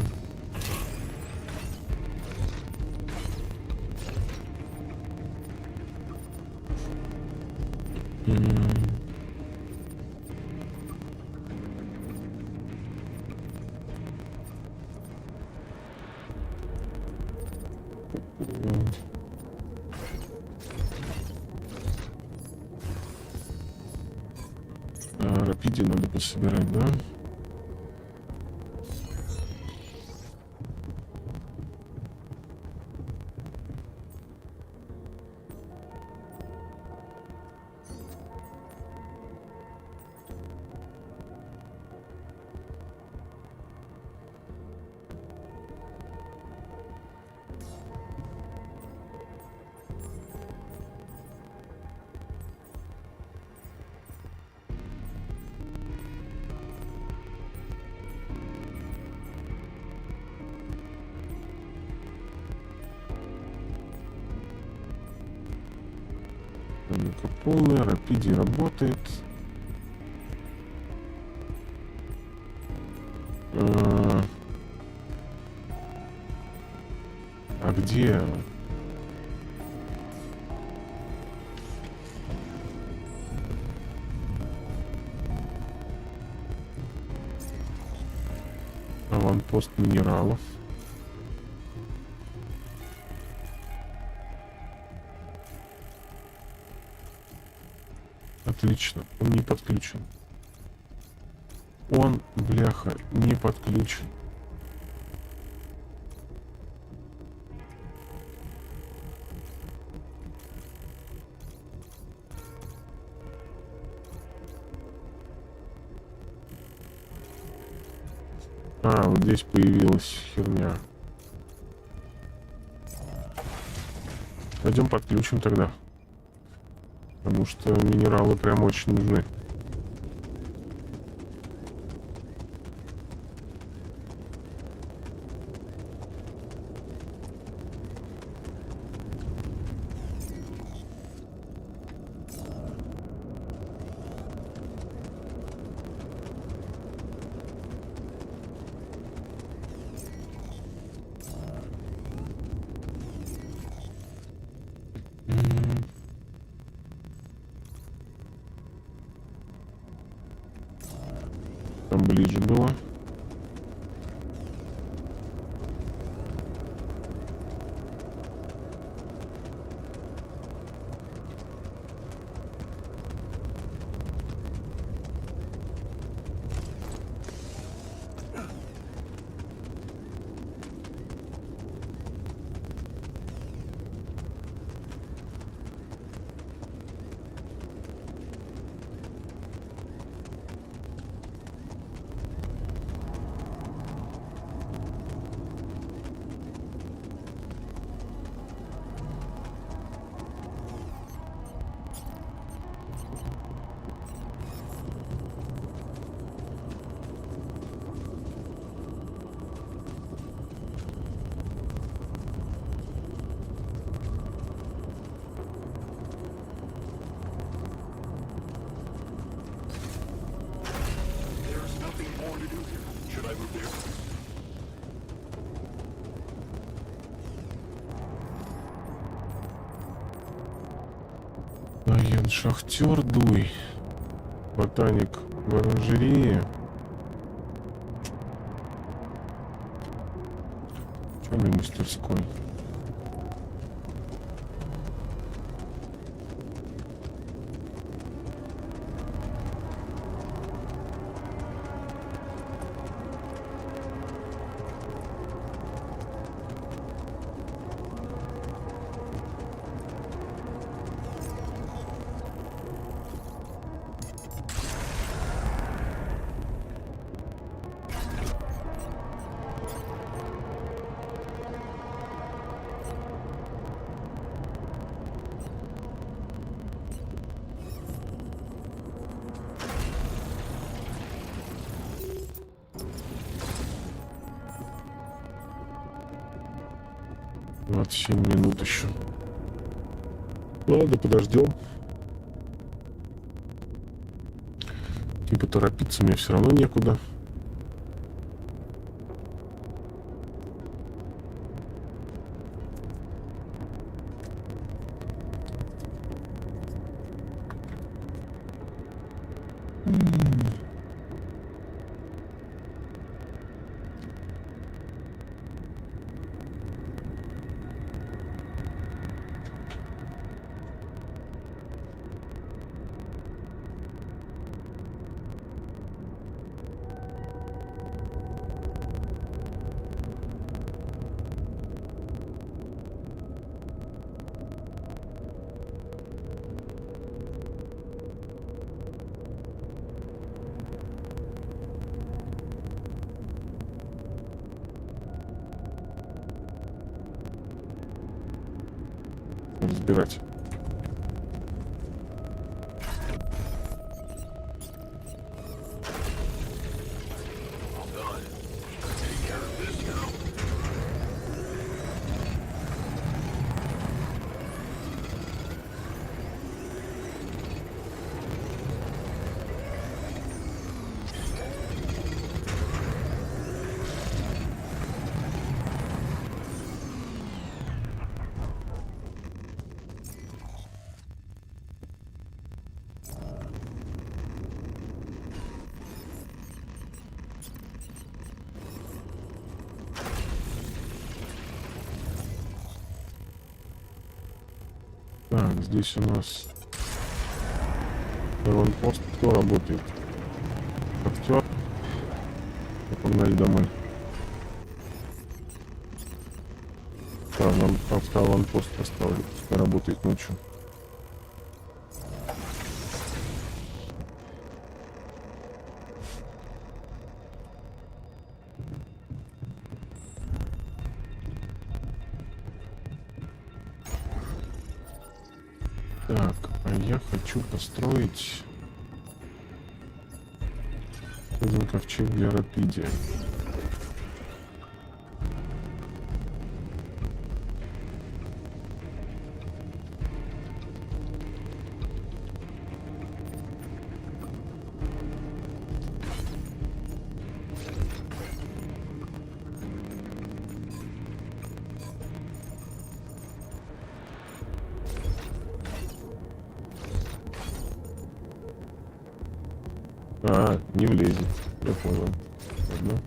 Рапиди надо пособирать, да? Техника полная, Рапиди работает. А где? Аванпост минералов. Отлично, он не подключен. Он, бляха, не подключен. А, вот здесь появилась херня. Пойдем подключим тогда. Потому что минералы прям очень нужны. Там ближе было. There's nothing more to do here. Should I move there? Шахтер дуй. Ботаник в оранжерее. Темной мастерской. Вот 7 минут еще. Ладно, подождем. Типа торопиться мне все равно некуда. Разбирать. Так, здесь у нас аванпост. Кто работает? Актер. Погнали домой. Да, нам автоаванпост поставили. Пускай работает ночью. Так, а я хочу построить один ковчег для рапидия. А, не влезет. Я понял. Ладно.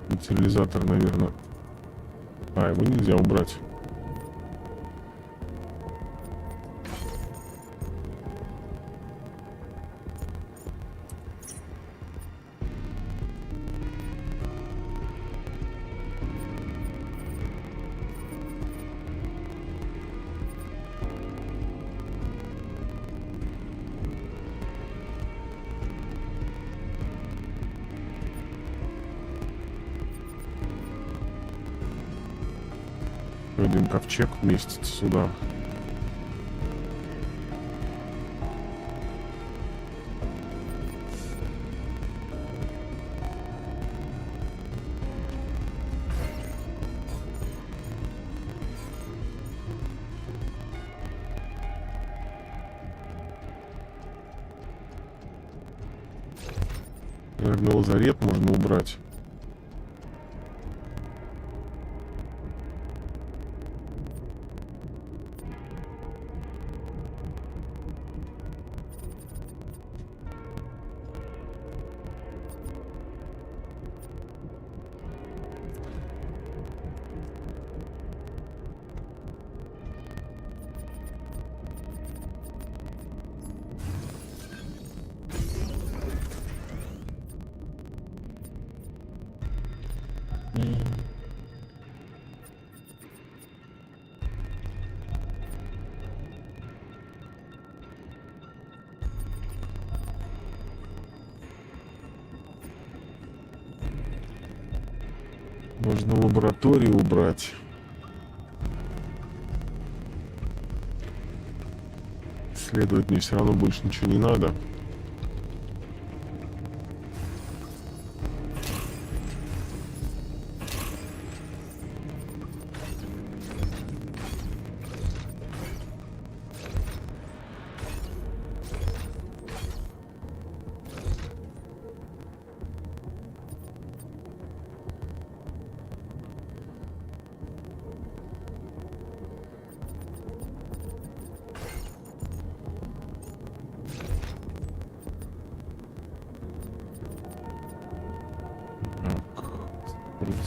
Утилизатор, наверное. А, его нельзя убрать. Один ковчег вместится сюда. Наверное, лазарет можно убрать. Можно лабораторию убрать. Исследовать мне все равно больше ничего не надо.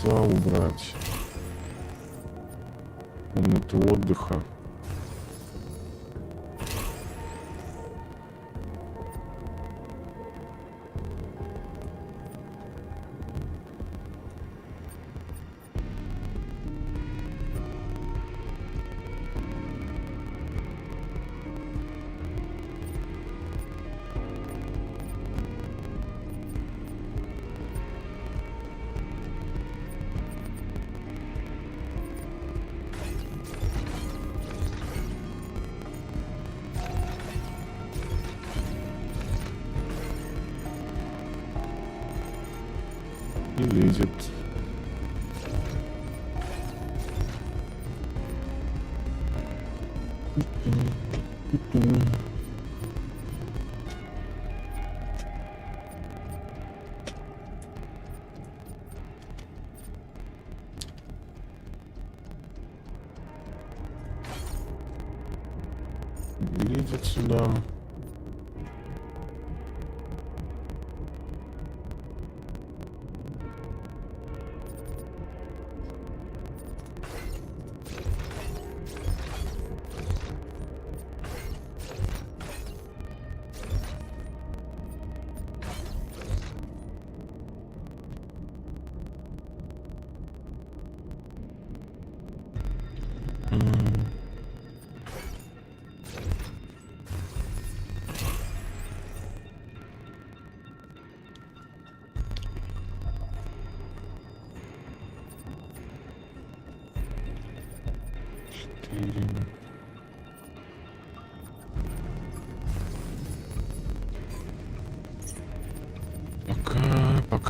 Зал убрать. Комнату отдыха. Не лезет. лезет сюда.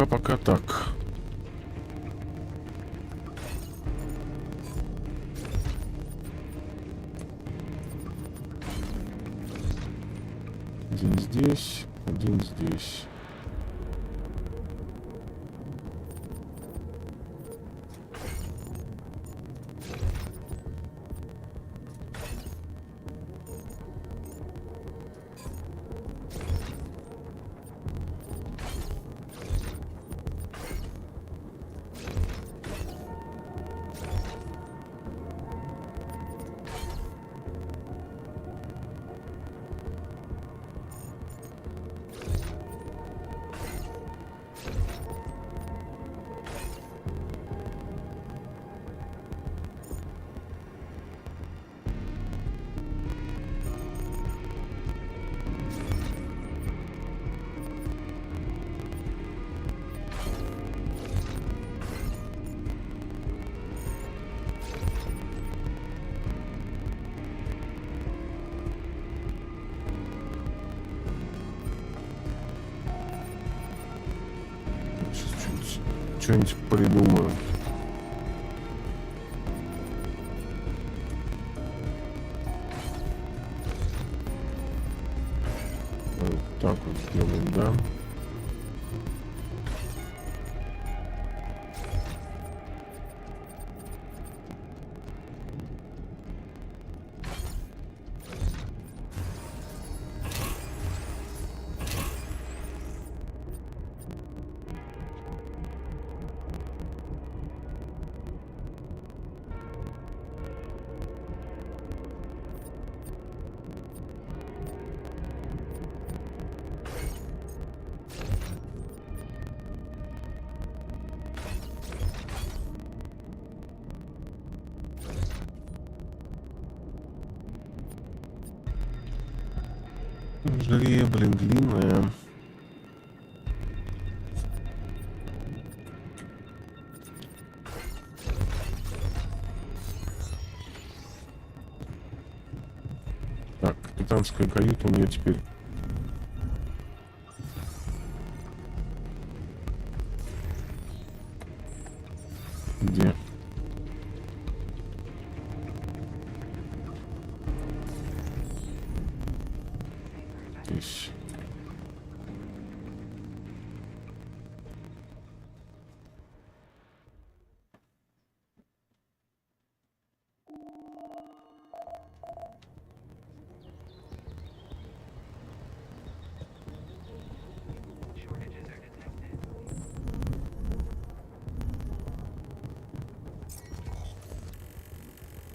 Пока так. Один здесь, один здесь. Что-нибудь придумаю. Вот так вот сделаем, да? Жилье, блин, длинное. Так, капитанская каюта у меня теперь. Где? Здесь.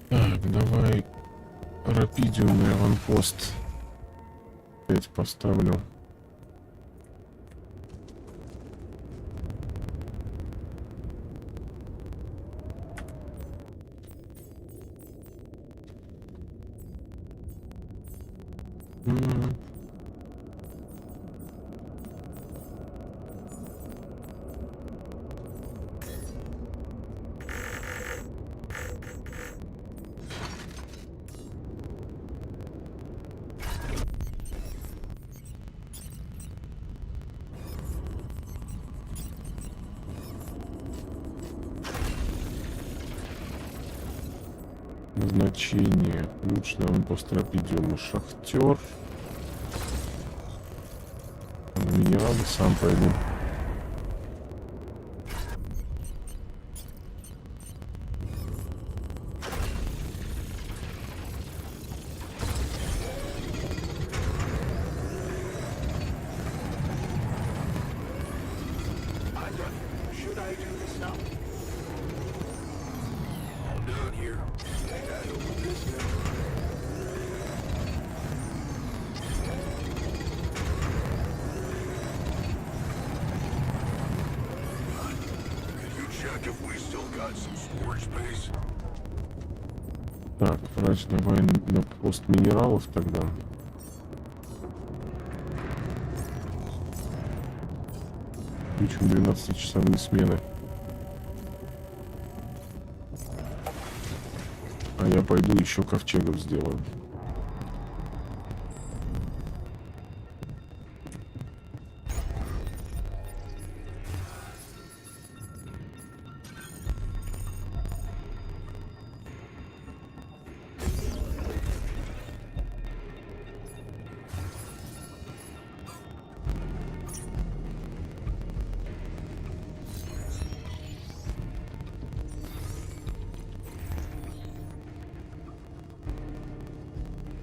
Так, давай рапидиумный аванпост опять поставлю. Назначение. Лучший аванпост рапидиума шахтер. Минералы сам пойду. All done here. Head over this number. Can you check if we still got some storage space? Так, врач, давай на пост минералов тогда. Включим 12-часовые смены. А я пойду еще ковчегов сделаю.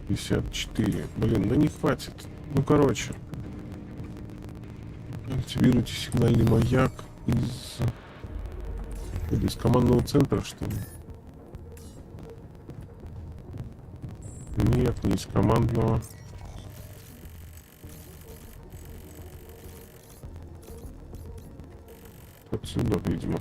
$54. Блин, да не хватит. Ну, короче. Активируйте сигнальный маяк из командного центра, что ли? Нет, не из командного. Отсюда, видимо.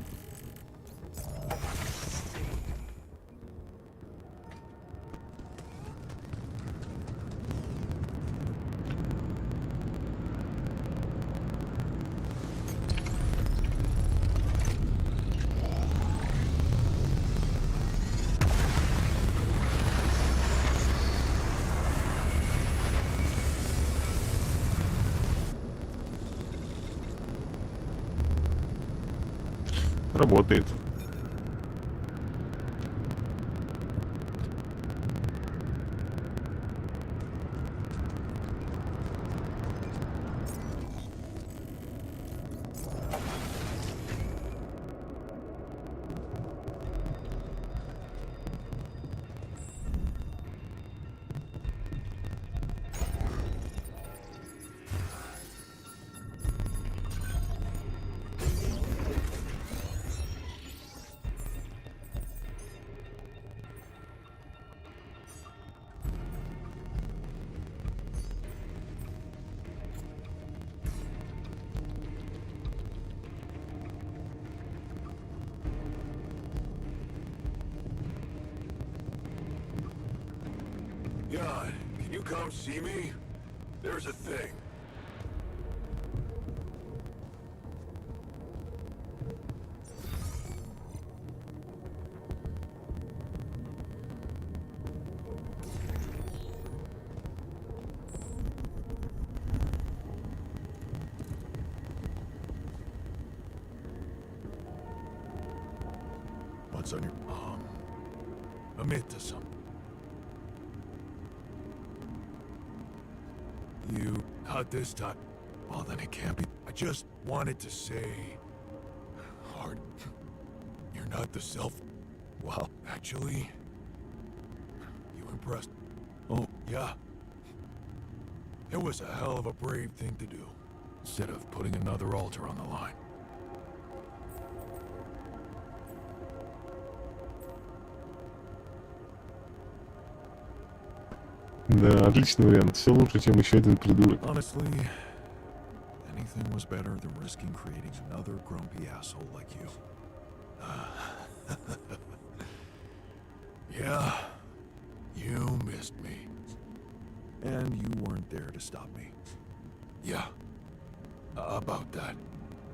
Работает. Jan, can you come see me? There's a thing. What's on your admit to something. You not this time. Well, then it can't be. I just wanted to say, Hard, you're not the self. Well, actually, you impressed. Oh, yeah. It was a hell of a brave thing to do. Instead of putting another altar on the line. Да, отличный вариант. Все лучше, чем еще один придурок. Honestly, anything was better than risking creating another grumpy asshole like you. Yeah, you missed me. And you weren't there to stop me. Yeah, about that.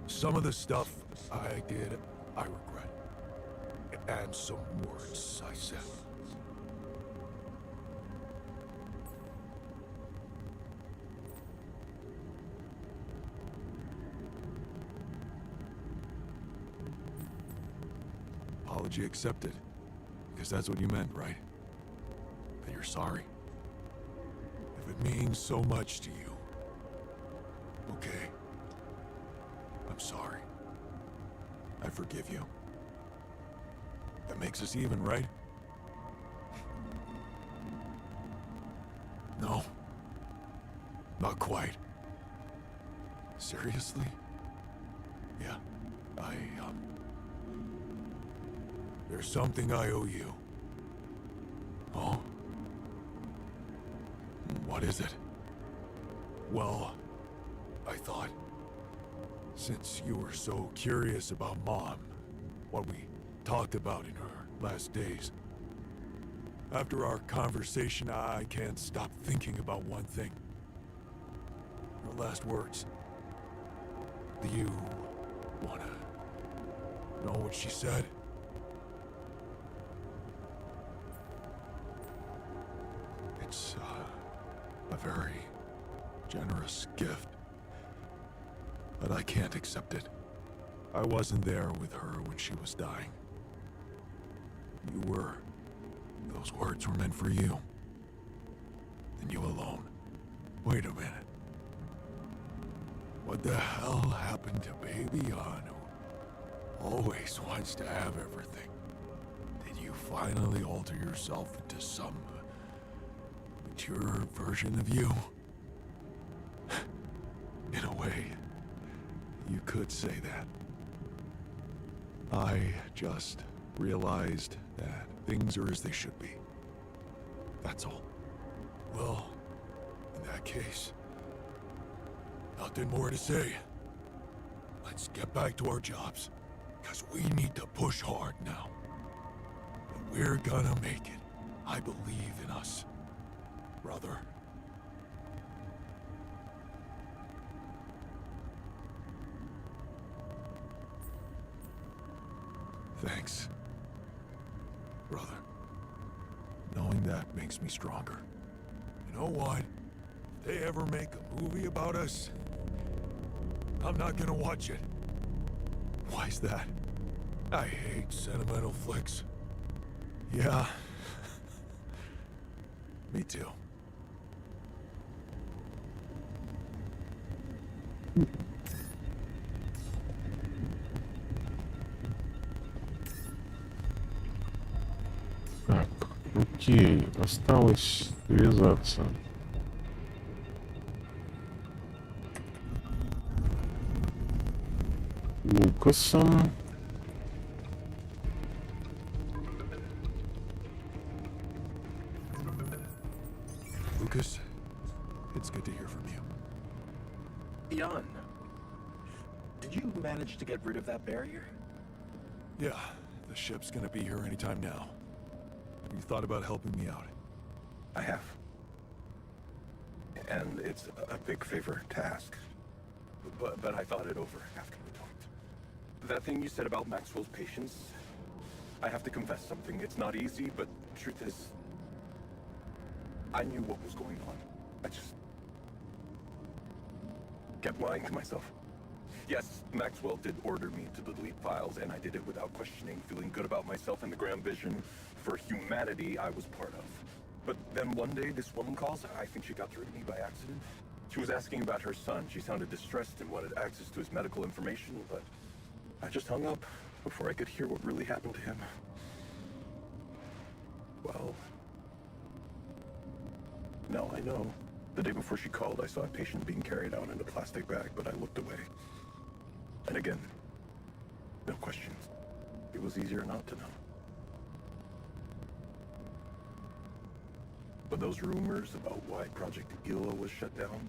Some of the stuff I did, I regret. And some words I said. Apology accepted. Because that's what you meant, right? That you're sorry. If it means so much to you. Okay. I'm sorry. I forgive you. That makes us even, right? No. Not quite. Seriously? Yeah. There's something I owe you. Oh? What is it? Well, I thought, since you were so curious about Mom, what we talked about in her last days, after our conversation, I can't stop thinking about one thing. Her last words. Do you wanna know what she said? It's a very generous gift, but I can't accept it. I wasn't there with her when she was dying. You were. Those words were meant for you. And you alone. Wait a minute. What the hell happened to Baby Anu? Always wants to have everything. Did you finally alter yourself into some mature version of you? In a way, you could say that. I just realized that things are as they should be. That's all. Well, in that case, nothing more to say. Let's get back to our jobs, because we need to push hard now. But we're gonna make it. I believe in us, brother. Thanks, brother. Knowing that makes me stronger. You know what? If they ever make a movie about us, I'm not gonna watch it. Why's that? I hate sentimental flicks. Yeah. Me too. Так, окей, осталось связаться. Лукасом. Lucas, it's good to hear from you. Jan, did you manage to get rid of that barrier? Yeah, the ship's gonna be here anytime now. Have you thought about helping me out? I have. And it's a big favor to ask. But I thought it over after we talked. That thing you said about Maxwell's patience, I have to confess something. It's not easy, but the truth is, I knew what was going on. I just kept lying to myself. Yes, Maxwell did order me to delete files, and I did it without questioning, feeling good about myself and the grand vision for humanity I was part of. But then one day, this woman calls. I think she got through to me by accident. She was asking about her son. She sounded distressed and wanted access to his medical information, but I just hung up before I could hear what really happened to him. Well, now I know. The day before she called, I saw a patient being carried out in a plastic bag, but I looked away. And again, no questions. It was easier not to know. But those rumors about why Project Ila was shut down,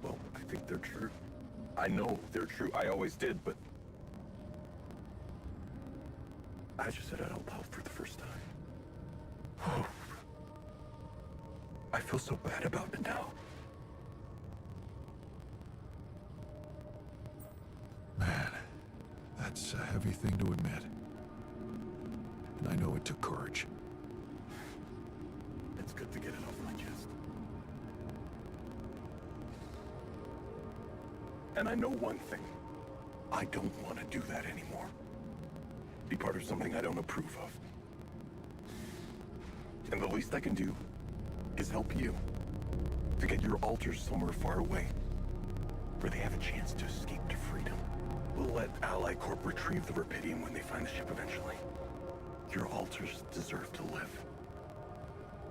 well, I think they're true. I know they're true. I always did, but I just said it out loud for the first time. Oh, I feel so bad about it now. Man, that's a heavy thing to admit. And I know it took courage. It's good to get it off my chest. And I know one thing. I don't want to do that anymore. Be part of something I don't approve of. And the least I can do is help you to get your alters somewhere far away, where they have a chance to escape to freedom. We'll let Ally Corp retrieve the Rapidium when they find the ship eventually. Your alters deserve to live.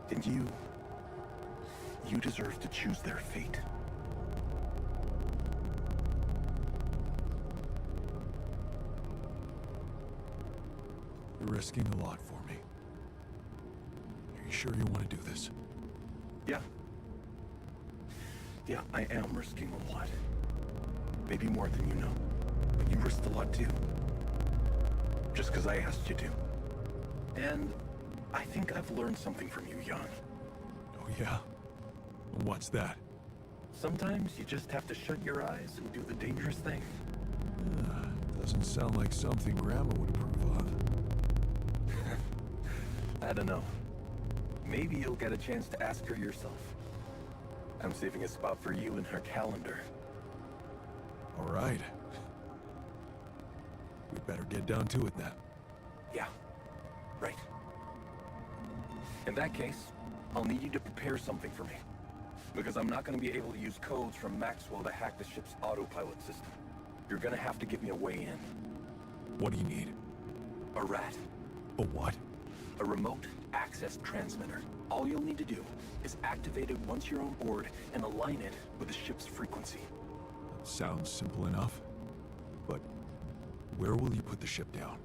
And you deserve to choose their fate. You're risking a lot for me. Are you sure you want to do this? Yeah. Yeah, I am risking a lot. Maybe more than you know. But you risked a lot too. Just because I asked you to. And I think I've learned something from you, Jan. Oh yeah? What's that? Sometimes you just have to shut your eyes and do the dangerous thing. Doesn't sound like something Grandma would approve of. I don't know. Maybe you'll get a chance to ask her yourself. I'm saving a spot for you in her calendar. All right. We better get down to it then. Yeah, right. In that case, I'll need you to prepare something for me. Because I'm not going to be able to use codes from Maxwell to hack the ship's autopilot system. You're going to have to give me a way in. What do you need? A rat. A what? A remote access transmitter. All you'll need to do is activate it once you're on board and align it with the ship's frequency. Sounds simple enough. But where will you put the ship down?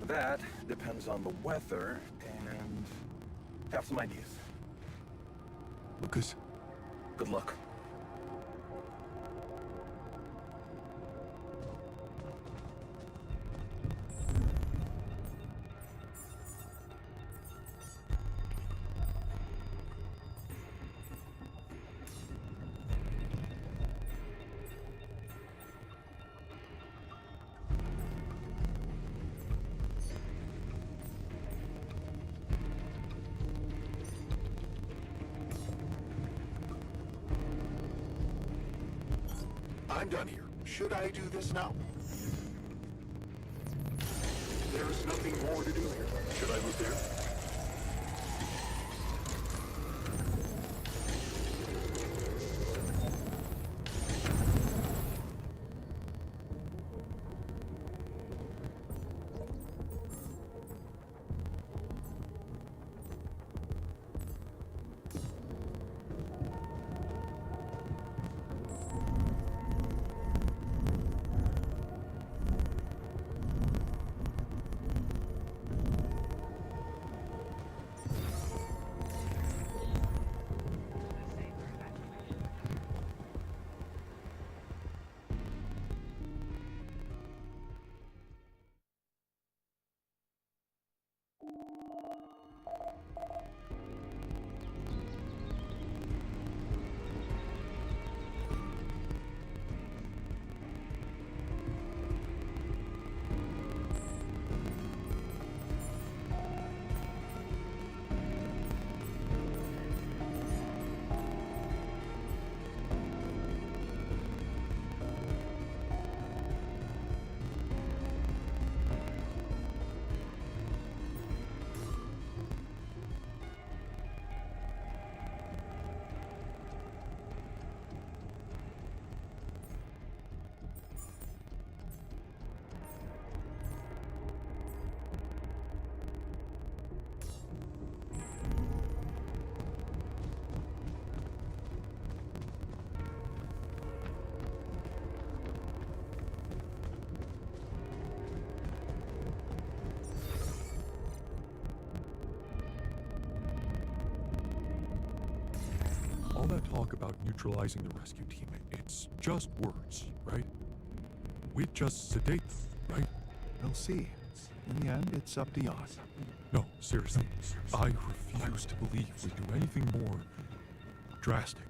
That depends on the weather and... have some ideas. Lucas? Good luck. I'm done here. Should I do this now? There's nothing more to do here. Should I move there? All that talk about neutralizing the rescue team, it's just words, right? We just sedate them, right? We'll see. In the end, it's up to Yas. No, seriously. I refuse to believe we do anything more drastic.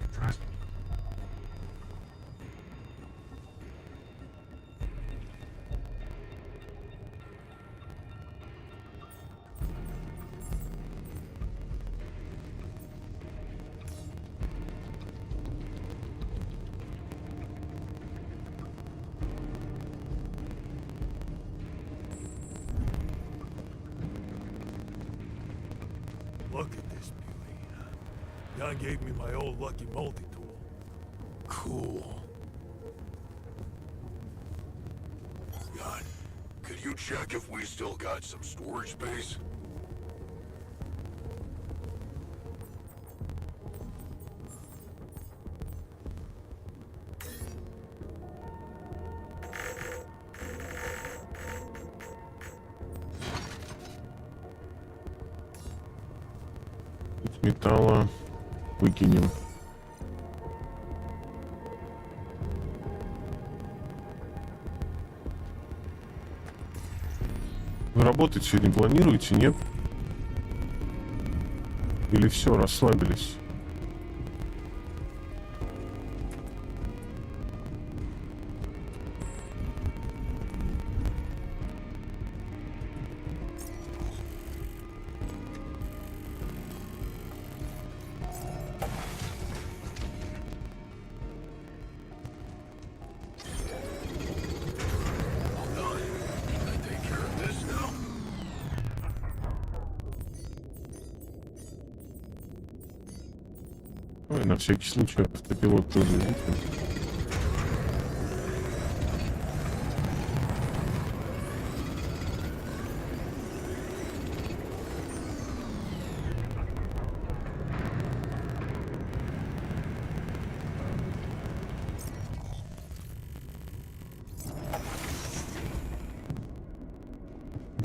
Look at this beauty. Jan gave me my old lucky multi-tool. Cool. Jan, could you check if we still got some storage space? металла выкинем. Вы работать сегодня планируете, нет? Или все, расслабились? Ой, на всякий случай автопилот тоже выключим.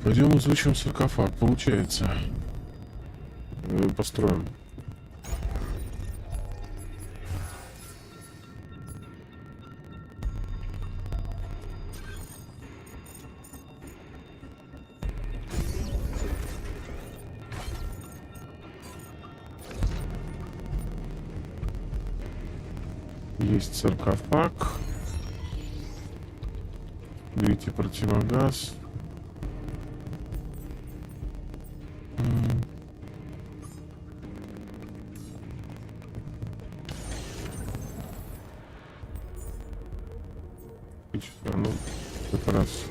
Пойдем изучим саркофаг, получается. Построим. Есть саркофаг. Берите противогаз. Ну, как раз.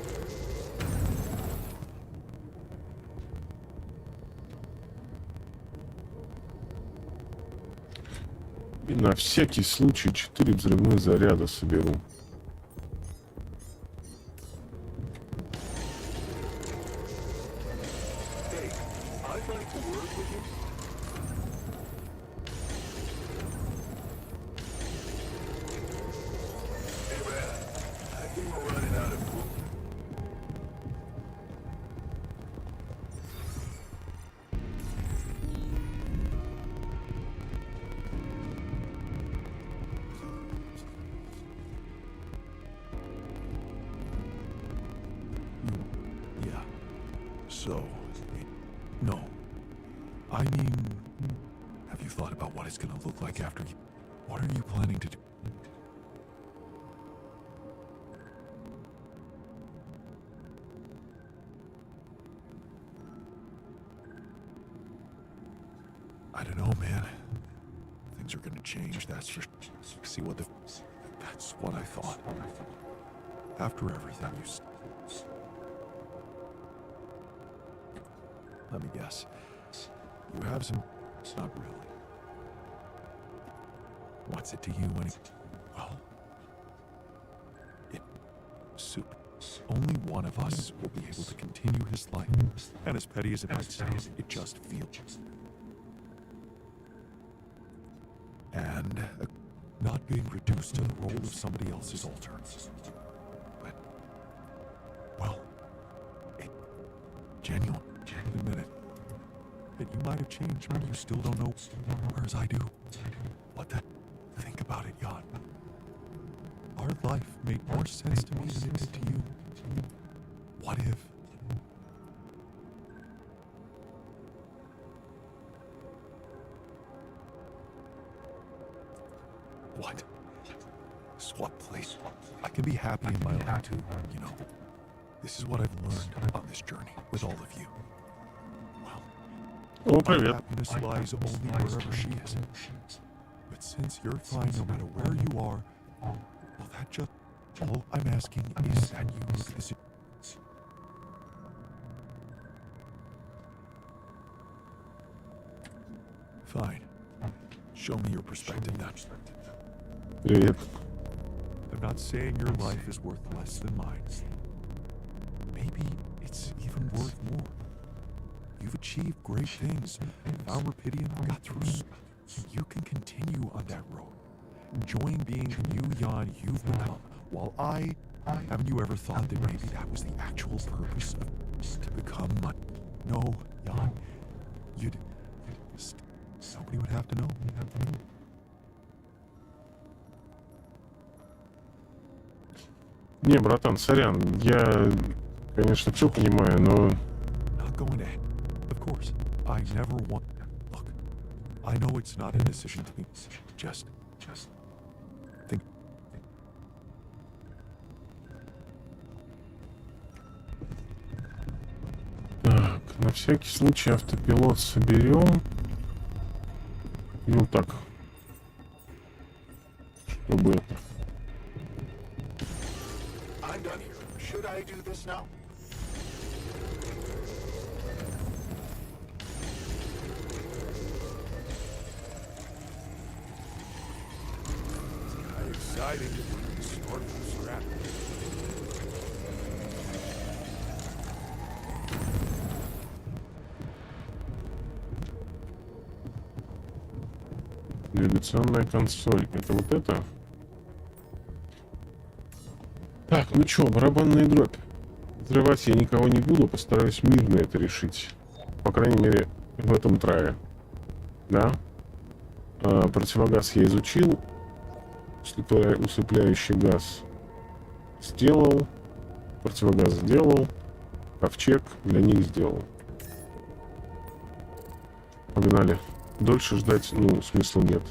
И на всякий случай 4 взрывных заряда соберу. Yeah. So, no. I mean, have you thought about what it's gonna look like after you? What are you planning to do? I don't know, man. Things are gonna change, that's for see what the... That's what I thought. After everything you... Let me guess. You have some... Not really. What's it to you when it... Well... It... Soup. Only one of us will be able to continue his life. And as petty as it might sound, it just feels. And not being reduced to the role of somebody else's altar. But, well, it genuine. Admit it. That you might have changed, but you still don't know, whereas I do. What the? Think about it, Jan. Our life made more sense to me than it did to you. What if? What? Swap place. I can be happy in my own too, you know. This is what I've learned on this journey with all of you. О, My привет. happiness lies only wherever she is. But since you're fine no matter where you are, well, that just... All I'm asking is that you look this... Fine. Show me your perspective then. Привет. I'm not saying your life is worth less than mine. Maybe it's even worth more. You've achieved great things. Our Rapidian got through. And you can continue on that road, enjoying being the new Jan you've become. While haven't you ever thought that maybe that was the actual purpose of to become my... No, Jan, you'd... Nobody would have to know. Не, братан, сорян, я, конечно, все понимаю, но... Not going to. Of course, I never want. Look, I know it's not a decision to be. Just think. Так, на всякий случай автопилот соберем. Ну так, чтобы... I'm done here. Should I do this now? Kind of exciting to start from scratch. Навигационная консоль. Это вот это? Так, ну чё, барабанная дробь. Взрывать я никого не буду, постараюсь мирно это решить. По крайней мере, в этом трае. Да? Противогаз я изучил. Усыпляющий газ сделал. Противогаз сделал. Ковчег для них сделал. Погнали. Дольше ждать, ну, смысла нет.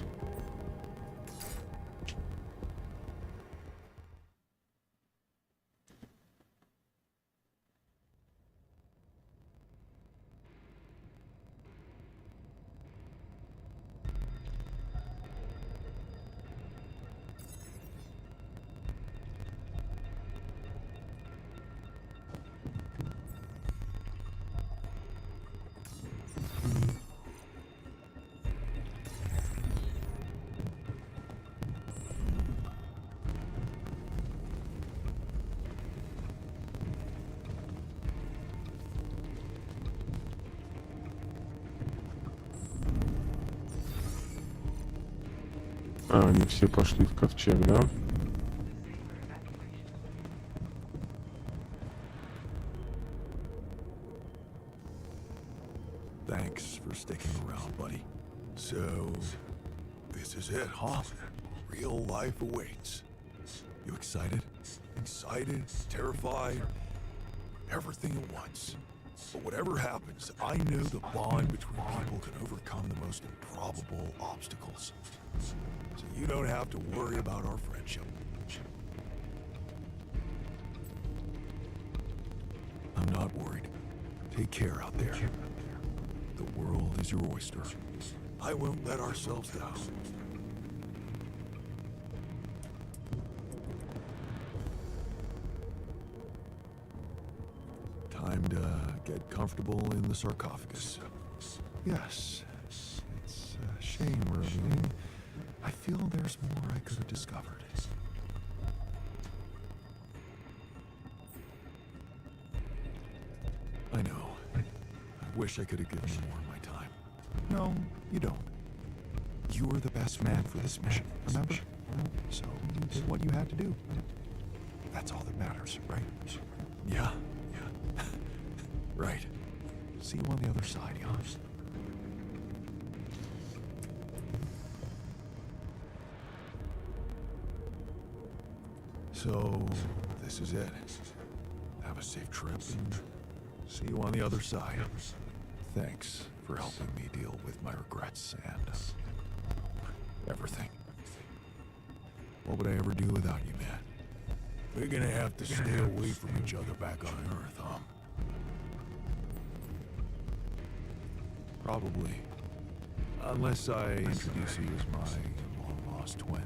А, они все пошли в ковчег, да? Thanks for sticking around, buddy. So, this is it, huh? Real life awaits. You excited? Excited? Terrified? Everything at once. But whatever happens, I know the bond between people can overcome the most improbable obstacles. So you don't have to worry about our friendship. I'm not worried. Take care out there. The world is your oyster. I won't let ourselves down. Time to get comfortable in the sarcophagus. Yes, it's a shame we're leaving. I feel there's more I could have discovered. I know. I wish I could have given you more of my time. No, you don't. You were the best man for this mission, remember? So you did what you had to do. That's all that matters, right? Yeah. Right. See you on the other side, Jan. So, this is it. Have a safe trip and see you on the other side. Thanks for helping me deal with my regrets and everything. What would I ever do without you, man? We're gonna have to stay away from each other back on Earth, huh? Probably. Unless I introduce you as my long-lost twin.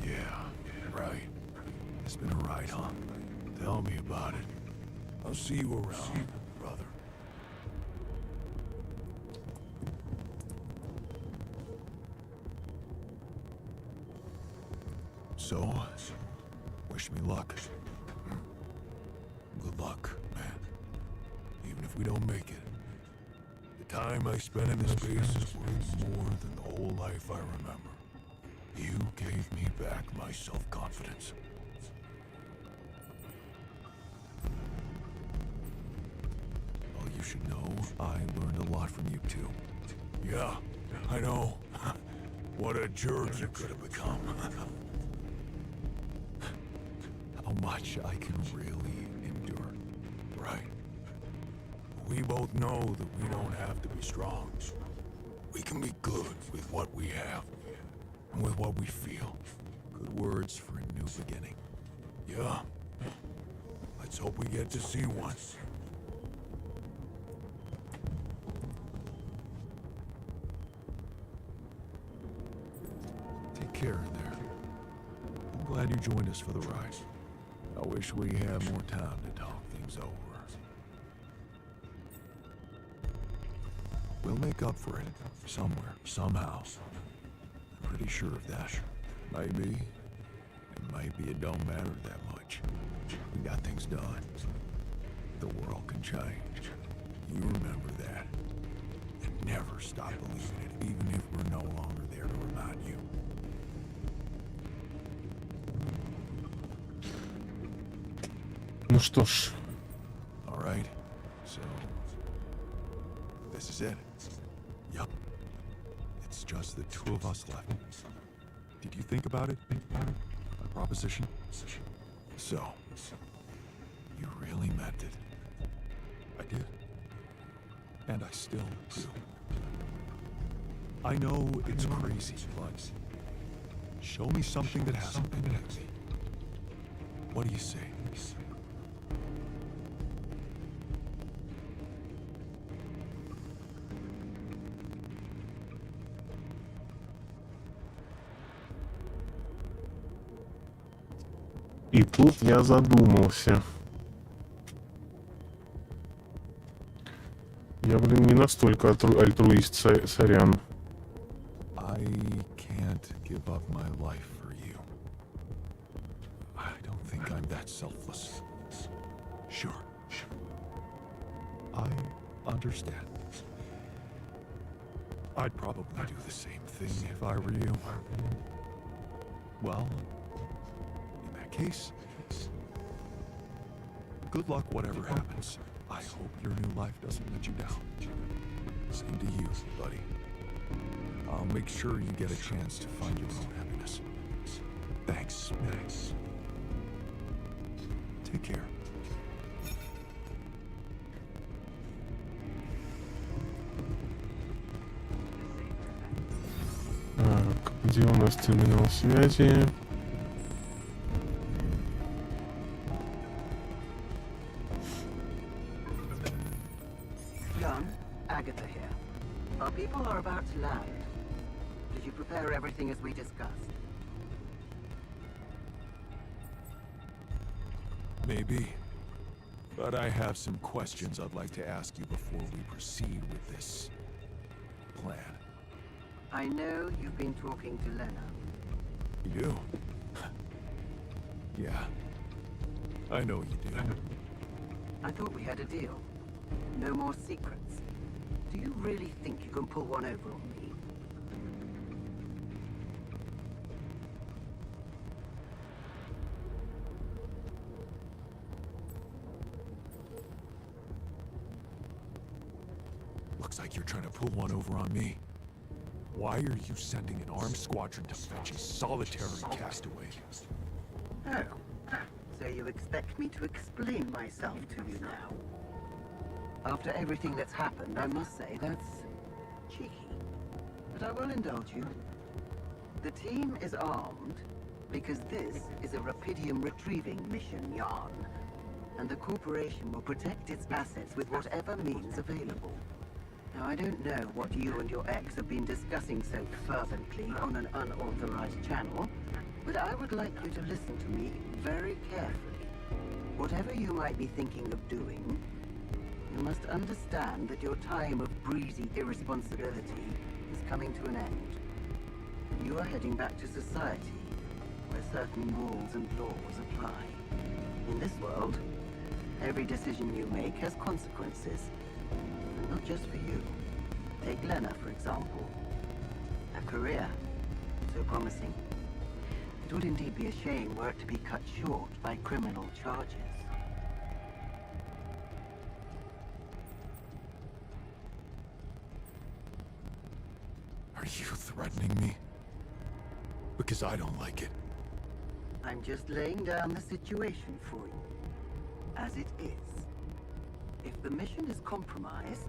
Yeah, right. It's been a ride, huh? Tell me about it. I'll see you around, brother. So, wish me luck. Good luck, man. Even if we don't make it. The time I spent in this space is worth more than the whole life I remember. You gave me back my self-confidence. Well, you should know I learned a lot from you too. Yeah, I know. What a jerk you could have become. How much I can really endure, right? We both know that we don't have to be strong. We can be good with what we have, and with what we feel. Good words for a new beginning. Yeah. Let's hope we get to see one. Take care in there. I'm glad you joined us for the ride. I wish we had more time to talk things over. We'll make up for it somewhere, somehow. I'm pretty sure of that. Maybe. It might be it don't matter that much. We got things done. The world can change. You remember that. And never stop believing it, even if we're no longer there to remind you. Ну что ж. All right. So, this is it. Yup. It's just the two of us left. Did you think about it? My proposition? So, you really meant it. I did. And I still do. I know it's crazy, but show me something that hasn't been lately. What do you say? И тут я задумался. Я, блин, не настолько альтруист, сорян. I can't give up my life for you. I don't think I'm that selfless. Sure. I understand. I'd probably do the same thing if I were you. Well, in that case, good luck whatever happens. I hope your new life doesn't let you down. Same to you, buddy. I'll make sure you get a chance to find your own happiness. Thanks. Take care. Так, где у нас терминал связи? John, Agatha here. Our people are about to land. Did you prepare everything as we discussed? Maybe. But I have some questions I'd like to ask you before we proceed with this plan. I know you've been talking to Lena. You do? Yeah. I know you do. I thought we had a deal. No more secrets. Do you really think you can pull one over on me? Looks like you're trying to pull one over on me. Why are you sending an armed squadron to fetch a solitary castaway? Oh, so you expect me to explain myself to you now? After everything that's happened, I must say that's cheeky. But I will indulge you. The team is armed because this is a Rapidium retrieving mission, Yarn. And the corporation will protect its assets with whatever means available. Now, I don't know what you and your ex have been discussing so fervently on an unauthorized channel, but I would like you to listen to me very carefully. Whatever you might be thinking of doing, you must understand that your time of breezy irresponsibility is coming to an end. You are heading back to society, where certain rules and laws apply. In this world, every decision you make has consequences. And not just for you. Take Lena, for example. A career, so promising. It would indeed be a shame were it to be cut short by criminal charges. threatening me? Because I don't like it. I'm just laying down the situation for you. As it is. If the mission is compromised,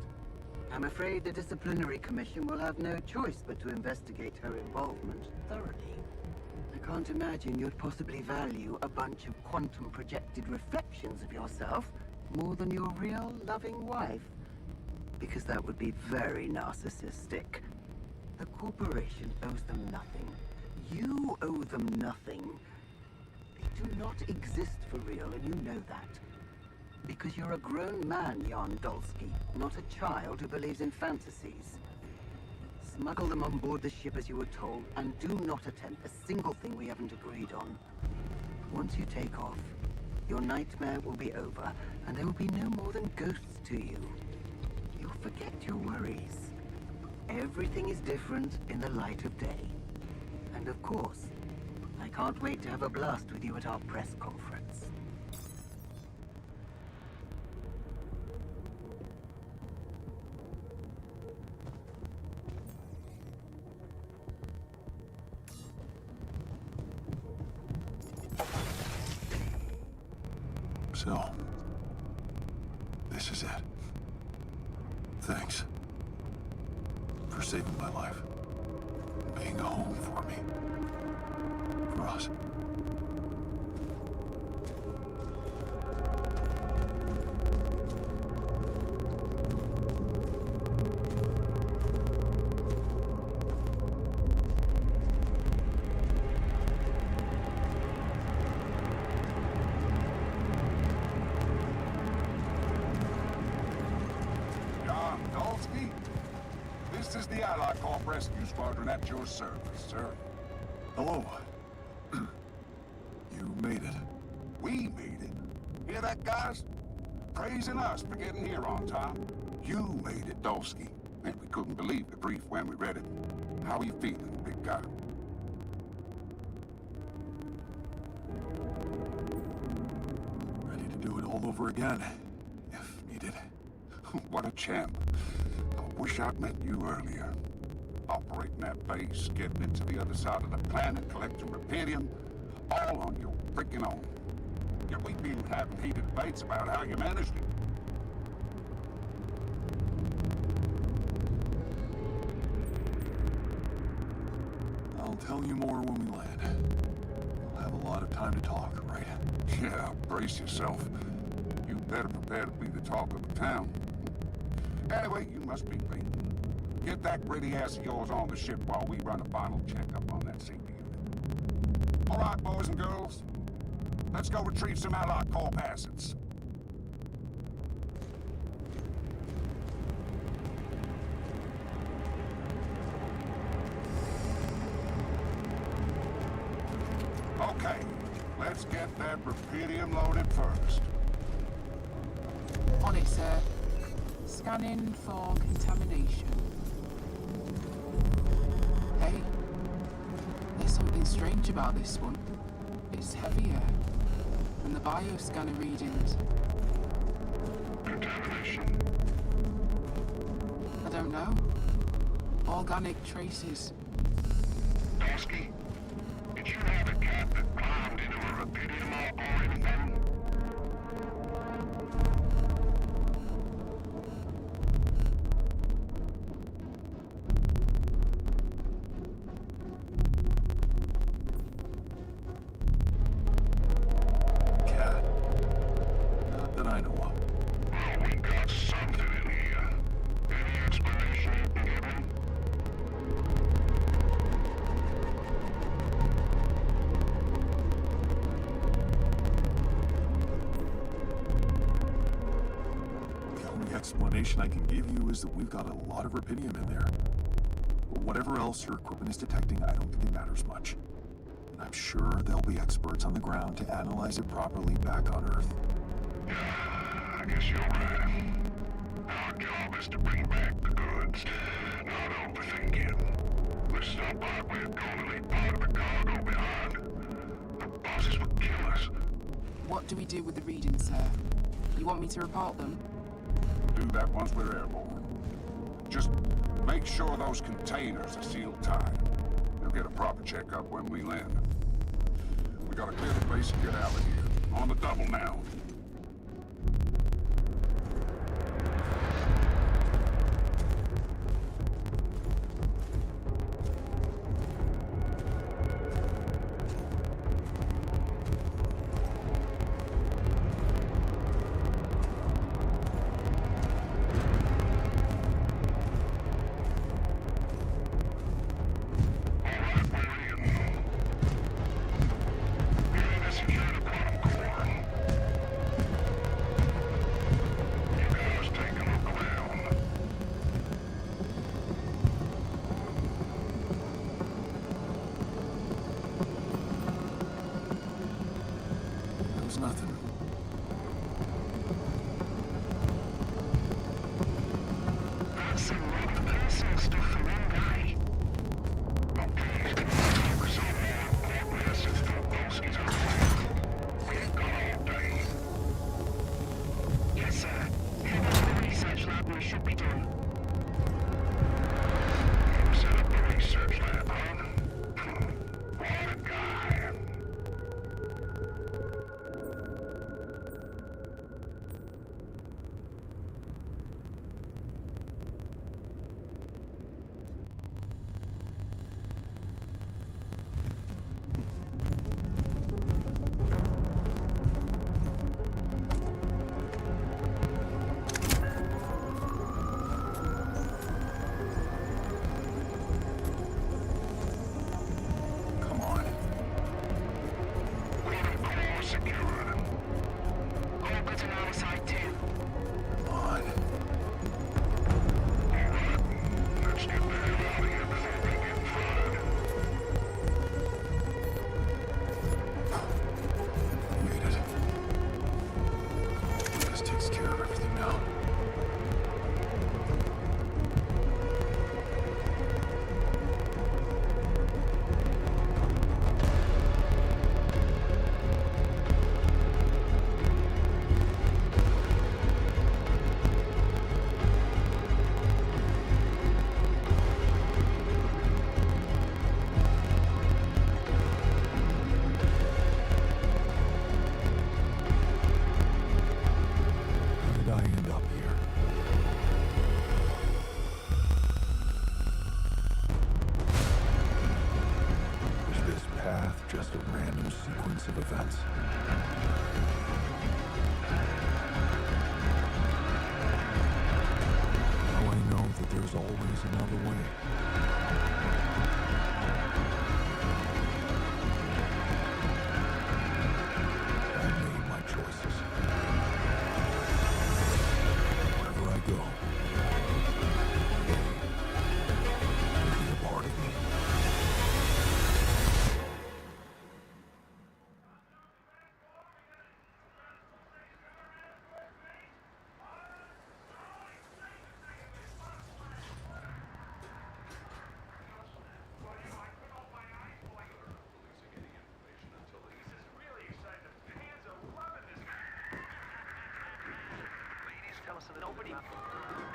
I'm afraid the Disciplinary Commission will have no choice but to investigate her involvement thoroughly. I can't imagine you'd possibly value a bunch of quantum-projected reflections of yourself more than your real, loving wife. Because that would be very narcissistic. The corporation owes them nothing. You owe them nothing. They do not exist for real, and you know that. Because you're a grown man, Jan Dolsky, not a child who believes in fantasies. Smuggle them on board the ship as you were told, and do not attempt a single thing we haven't agreed on. Once you take off, your nightmare will be over, and there will be no more than ghosts to you. You'll forget your worries. Everything is different in the light of day. And of course, I can't wait to have a blast with you at our press conference. So, this is it. Thanks for saving my life. Being a home for me. For us. This is the Allied Corps Rescue Squadron at your service, sir. Hello. You made it. We made it. Hear that, guys? Praising us for getting here on time. You made it, Dolsky. And we couldn't believe the brief when we read it. How are you feeling, big guy? Ready to do it all over again, if needed. What a champ. I wish I'd met you earlier. Operating that base, getting it to the other side of the planet, collecting rubidium, all on your freaking own. Yet we've been having heated debates about how you managed it. I'll tell you more when we land. We'll have a lot of time to talk, right? Yeah, brace yourself. You better prepare to be the talk of the town. Anyway, you must be beaten. Get that gritty ass of yours on the ship while we run a final checkup on that safety unit. All right, boys and girls. Let's go retrieve some Allied Corps assets. Okay, let's get that rubidium loaded first. On it, sir. Scanning for contamination. Hey, there's something strange about this one. It's heavier than the bioscanner readings. Contamination? I don't know. Organic traces. Dolsky, did you have a cat that climbed into a rubidium or anything? Explanation I can give you is that we've got a lot of rubidium in there. Whatever else your equipment is detecting, I don't think it matters much. And I'm sure there'll be experts on the ground to analyze it properly back on Earth. Yeah, I guess you're right. Our job is to bring back the goods, not overthink it. This is not like we're going to leave part of the cargo behind. The bosses would kill us. What do we do with the readings, sir? You want me to report them? Do that once we're airborne. Just Make sure those containers are sealed tight. You'll get a proper checkup when we land. We gotta clear the base and get out of here. On the double now. There's nothing. That's a lot of personal stuff for one guy. Okay, focus on more messages for Polsky's artifact. We ain't got all day. Yes, sir. Head to the research lab and we should be done. Set up the research lab, huh? What a guy. Come on. We're in core secure. All good on our side too. Come on. Alright, let's get the hell out of here before we get fired. Made it. This takes care of everything now. How did I end up here? Is this path just a random sequence of events? Now I know that there's always another way. I made my choices. Wherever I go, will be a part of me.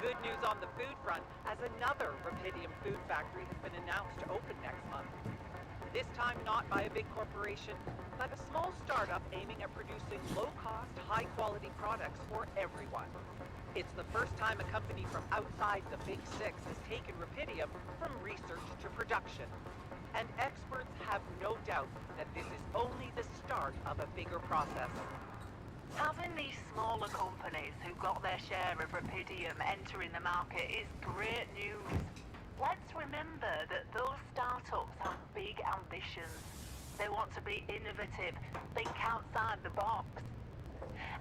Good news on the food front, as another Rapidium food factory has been announced to open next month. This time not by a big corporation, but a small startup aiming at producing low-cost, high-quality products for everyone. It's the first time a company from outside the Big Six has taken Rapidium from research to production. And experts have no doubt that this is only the start of a bigger process. Having these smaller companies who got their share of Rapidium entering the market is great news. Let's remember that those startups have big ambitions. They want to be innovative, think outside the box.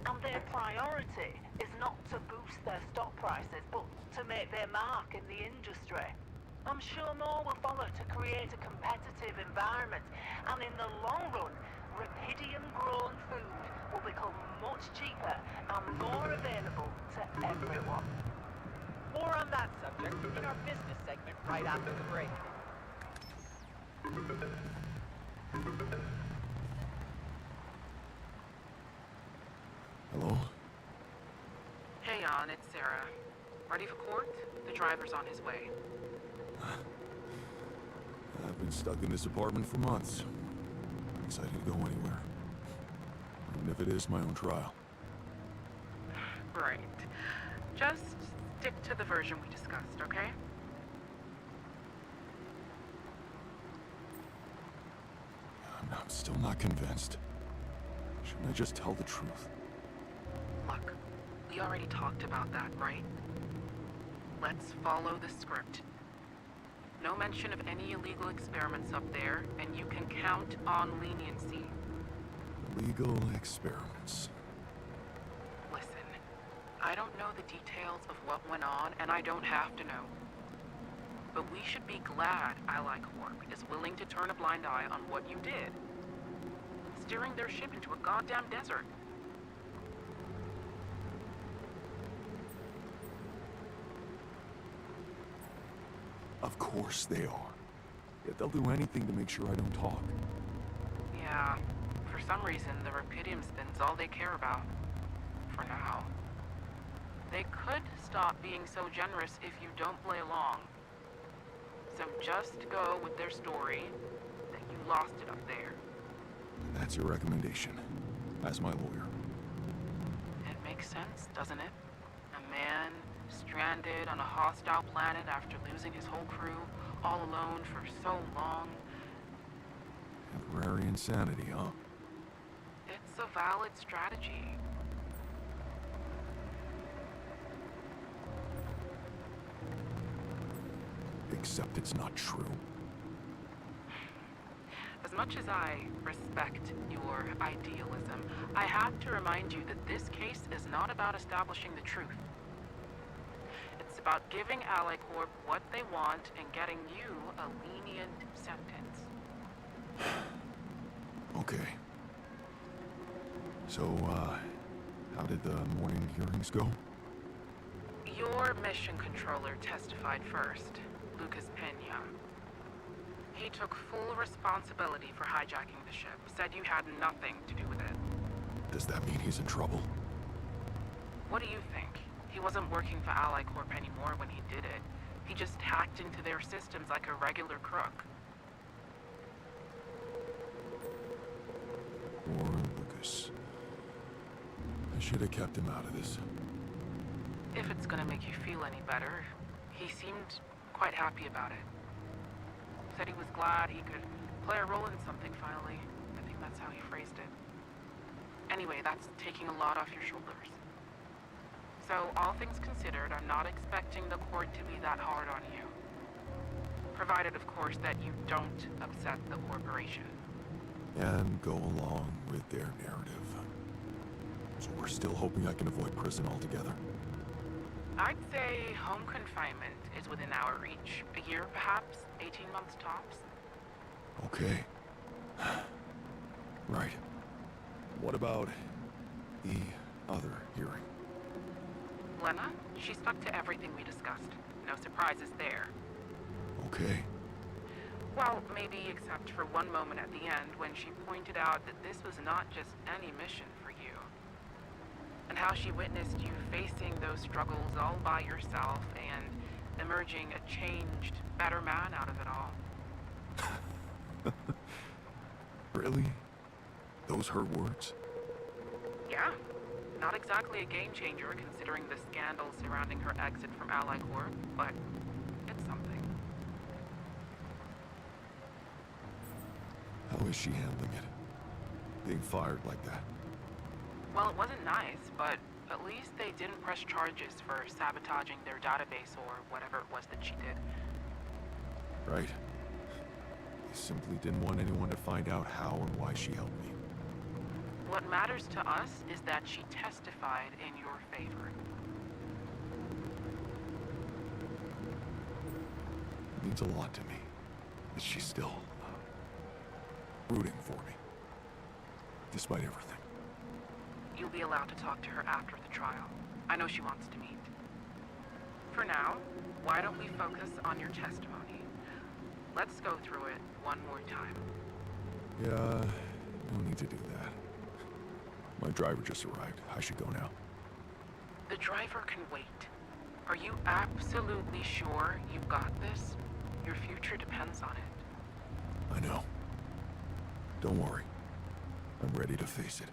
And their priority is not to boost their stock prices, but to make their mark in the industry. I'm sure more will follow to create a competitive environment, and in the long run, Rapidium-grown food will become much cheaper and more available to everyone. More on that subject in our business segment right after the break. Hello? Hey on, it's Sarah. Ready for court? The driver's on his way. I've been stuck in this apartment for months. I'm excited to go anywhere. Even if it is my own trial. Right. Just stick to the version we discussed, okay? I'm still not convinced. Shouldn't I just tell the truth? Look, we already talked about that, right? Let's follow the script. No mention of any illegal experiments up there, and you can count on leniency. Legal experiments. Listen, I don't know the details of what went on, and I don't have to know. But we should be glad Ally Corp is willing to turn a blind eye on what you did. Steering their ship into a goddamn desert. Of course they are. Yet they'll do anything to make sure I don't talk. Yeah, for some reason the Rapidium spin's all they care about. For now. They could stop being so generous if you don't play along. So just go with their story that you lost it up there. That's your recommendation, as my lawyer. It makes sense, doesn't it? A man stranded on a hostile planet after losing his whole crew, all alone for so long. Temporary insanity, huh? It's a valid strategy. Except it's not true. As much as I respect your idealism, I have to remind you that this case is not about establishing the truth. It's about giving Ally Corp what they want and getting you a lenient sentence. Okay. So, how did the morning hearings go? Your mission controller testified first, Lucas Pena. He took full responsibility for hijacking the ship, said you had nothing to do with it. Does that mean he's in trouble? What do you think? He wasn't working for Ally Corp anymore when he did it. He just hacked into their systems like a regular crook. Poor Lucas. I should have kept him out of this. If it's gonna make you feel any better, he seemed quite happy about it. Said he was glad he could play a role in something finally. I think that's how he phrased it. Anyway, that's taking a lot off your shoulders. So, all things considered, I'm not expecting the court to be that hard on you. Provided, of course, that you don't upset the corporation. And go along with their narrative. So we're still hoping I can avoid prison altogether? I'd say home confinement is within our reach. A year, perhaps? 18 months tops? Okay. Right. What about the other hearing? Lena, she stuck to everything we discussed. No surprises there. Okay. Well, maybe except for one moment at the end when she pointed out that this was not just any mission for you. And how she witnessed you facing those struggles all by yourself and emerging a changed, better man out of it all. Really? Those her words? Yeah. Not exactly a game changer considering the scandal surrounding her exit from Ally Corp, but it's something. How is she handling it? Being fired like that? Well, it wasn't nice, but at least they didn't press charges for sabotaging their database or whatever it was that she did. Right. They simply didn't want anyone to find out how and why she helped me. What matters to us is that she testified in your favor. It means a lot to me that she's still rooting for me, despite everything. You'll be allowed to talk to her after the trial. I know she wants to meet. For now, why don't we focus on your testimony? Let's go through it one more time. Yeah, no need to do that. My driver just arrived. I should go now. The driver can wait. Are you absolutely sure you've got this? Your future depends on it. I know. Don't worry. I'm ready to face it.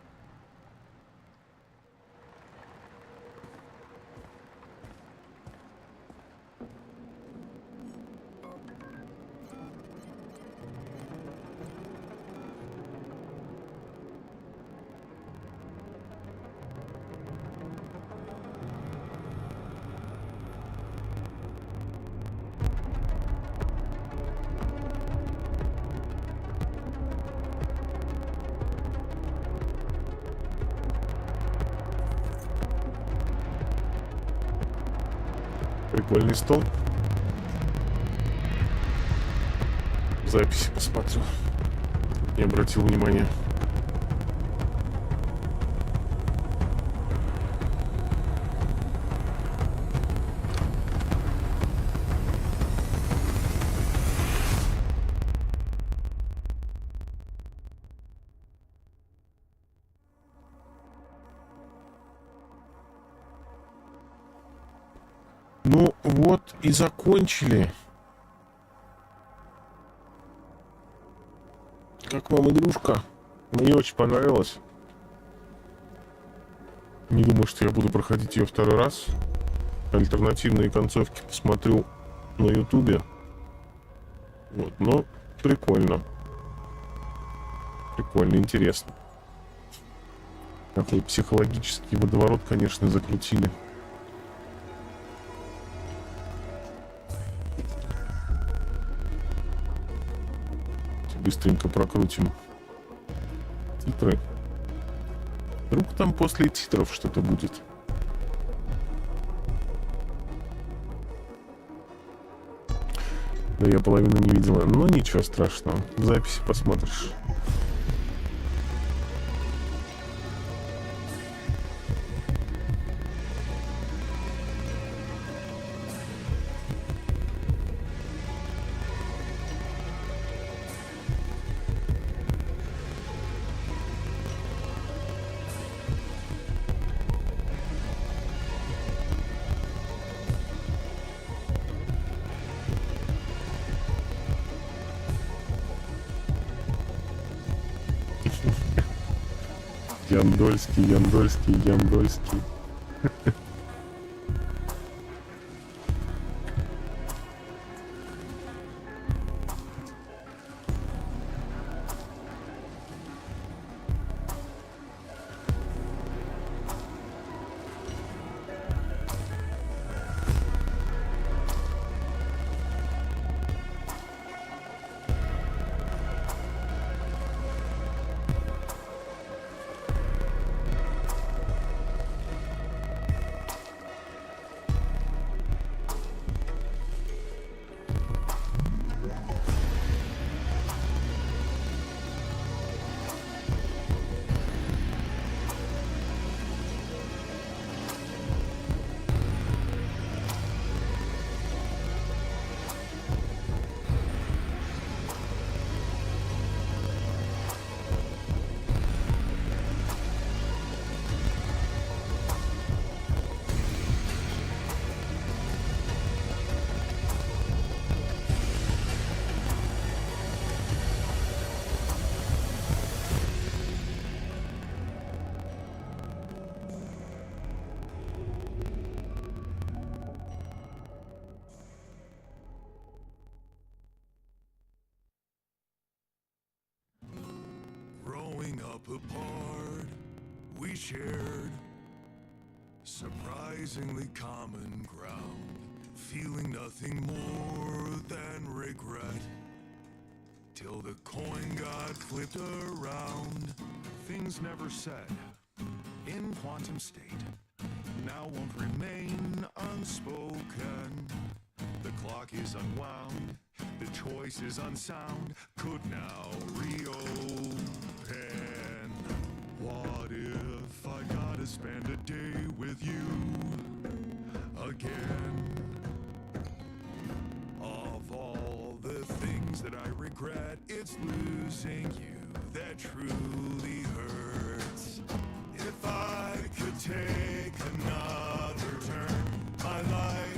Прикольный стол. Записи посмотрю. Не обратил внимания. Ну вот и закончили. Как вам игрушка? Мне очень понравилось. Не думаю, что я буду проходить ее второй раз. Альтернативные концовки посмотрю на ютубе. Вот, но прикольно. Прикольно, интересно. Такой психологический водоворот, конечно, закрутили. Быстренько прокрутим титры. Вдруг там после титров что-то будет. Да я половину не видела. Но ничего страшного. В записи посмотришь. Яндольский, Яндольский, Яндольский. Growing up apart, we shared surprisingly common ground, feeling nothing more than regret. Till the coin got flipped around, things never said in quantum state now won't remain unspoken. The clock is unwound, the choice is unsound, could now reopen. What if I gotta spend a day with you again? Of all the things that I regret, it's losing you that truly hurts. If I could take another turn, my life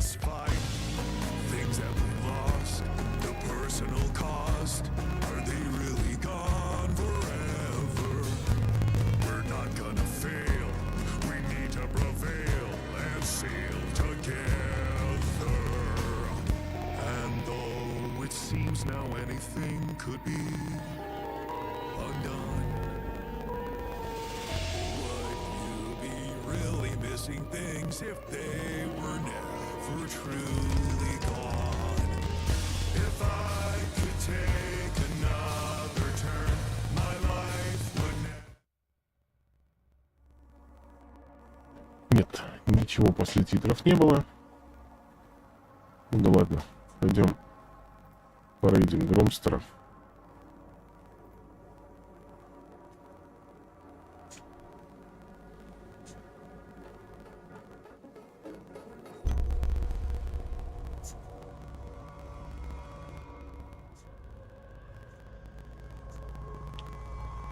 this fight. Things that we lost, the personal cost. Are they really gone forever? We're not gonna fail. We need to prevail and sail together. And though it seems now anything could be undone, would you be really missing things if they were never truly gone? If I could take another turn, my life would never... Нет, ничего после титров не было. Ну да ладно, пойдем порейдим Громстера.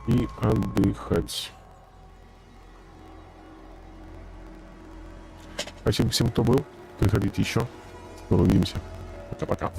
И отдыхать. Спасибо всем, кто был. Приходите еще. Скоро увидимся. Пока-пока.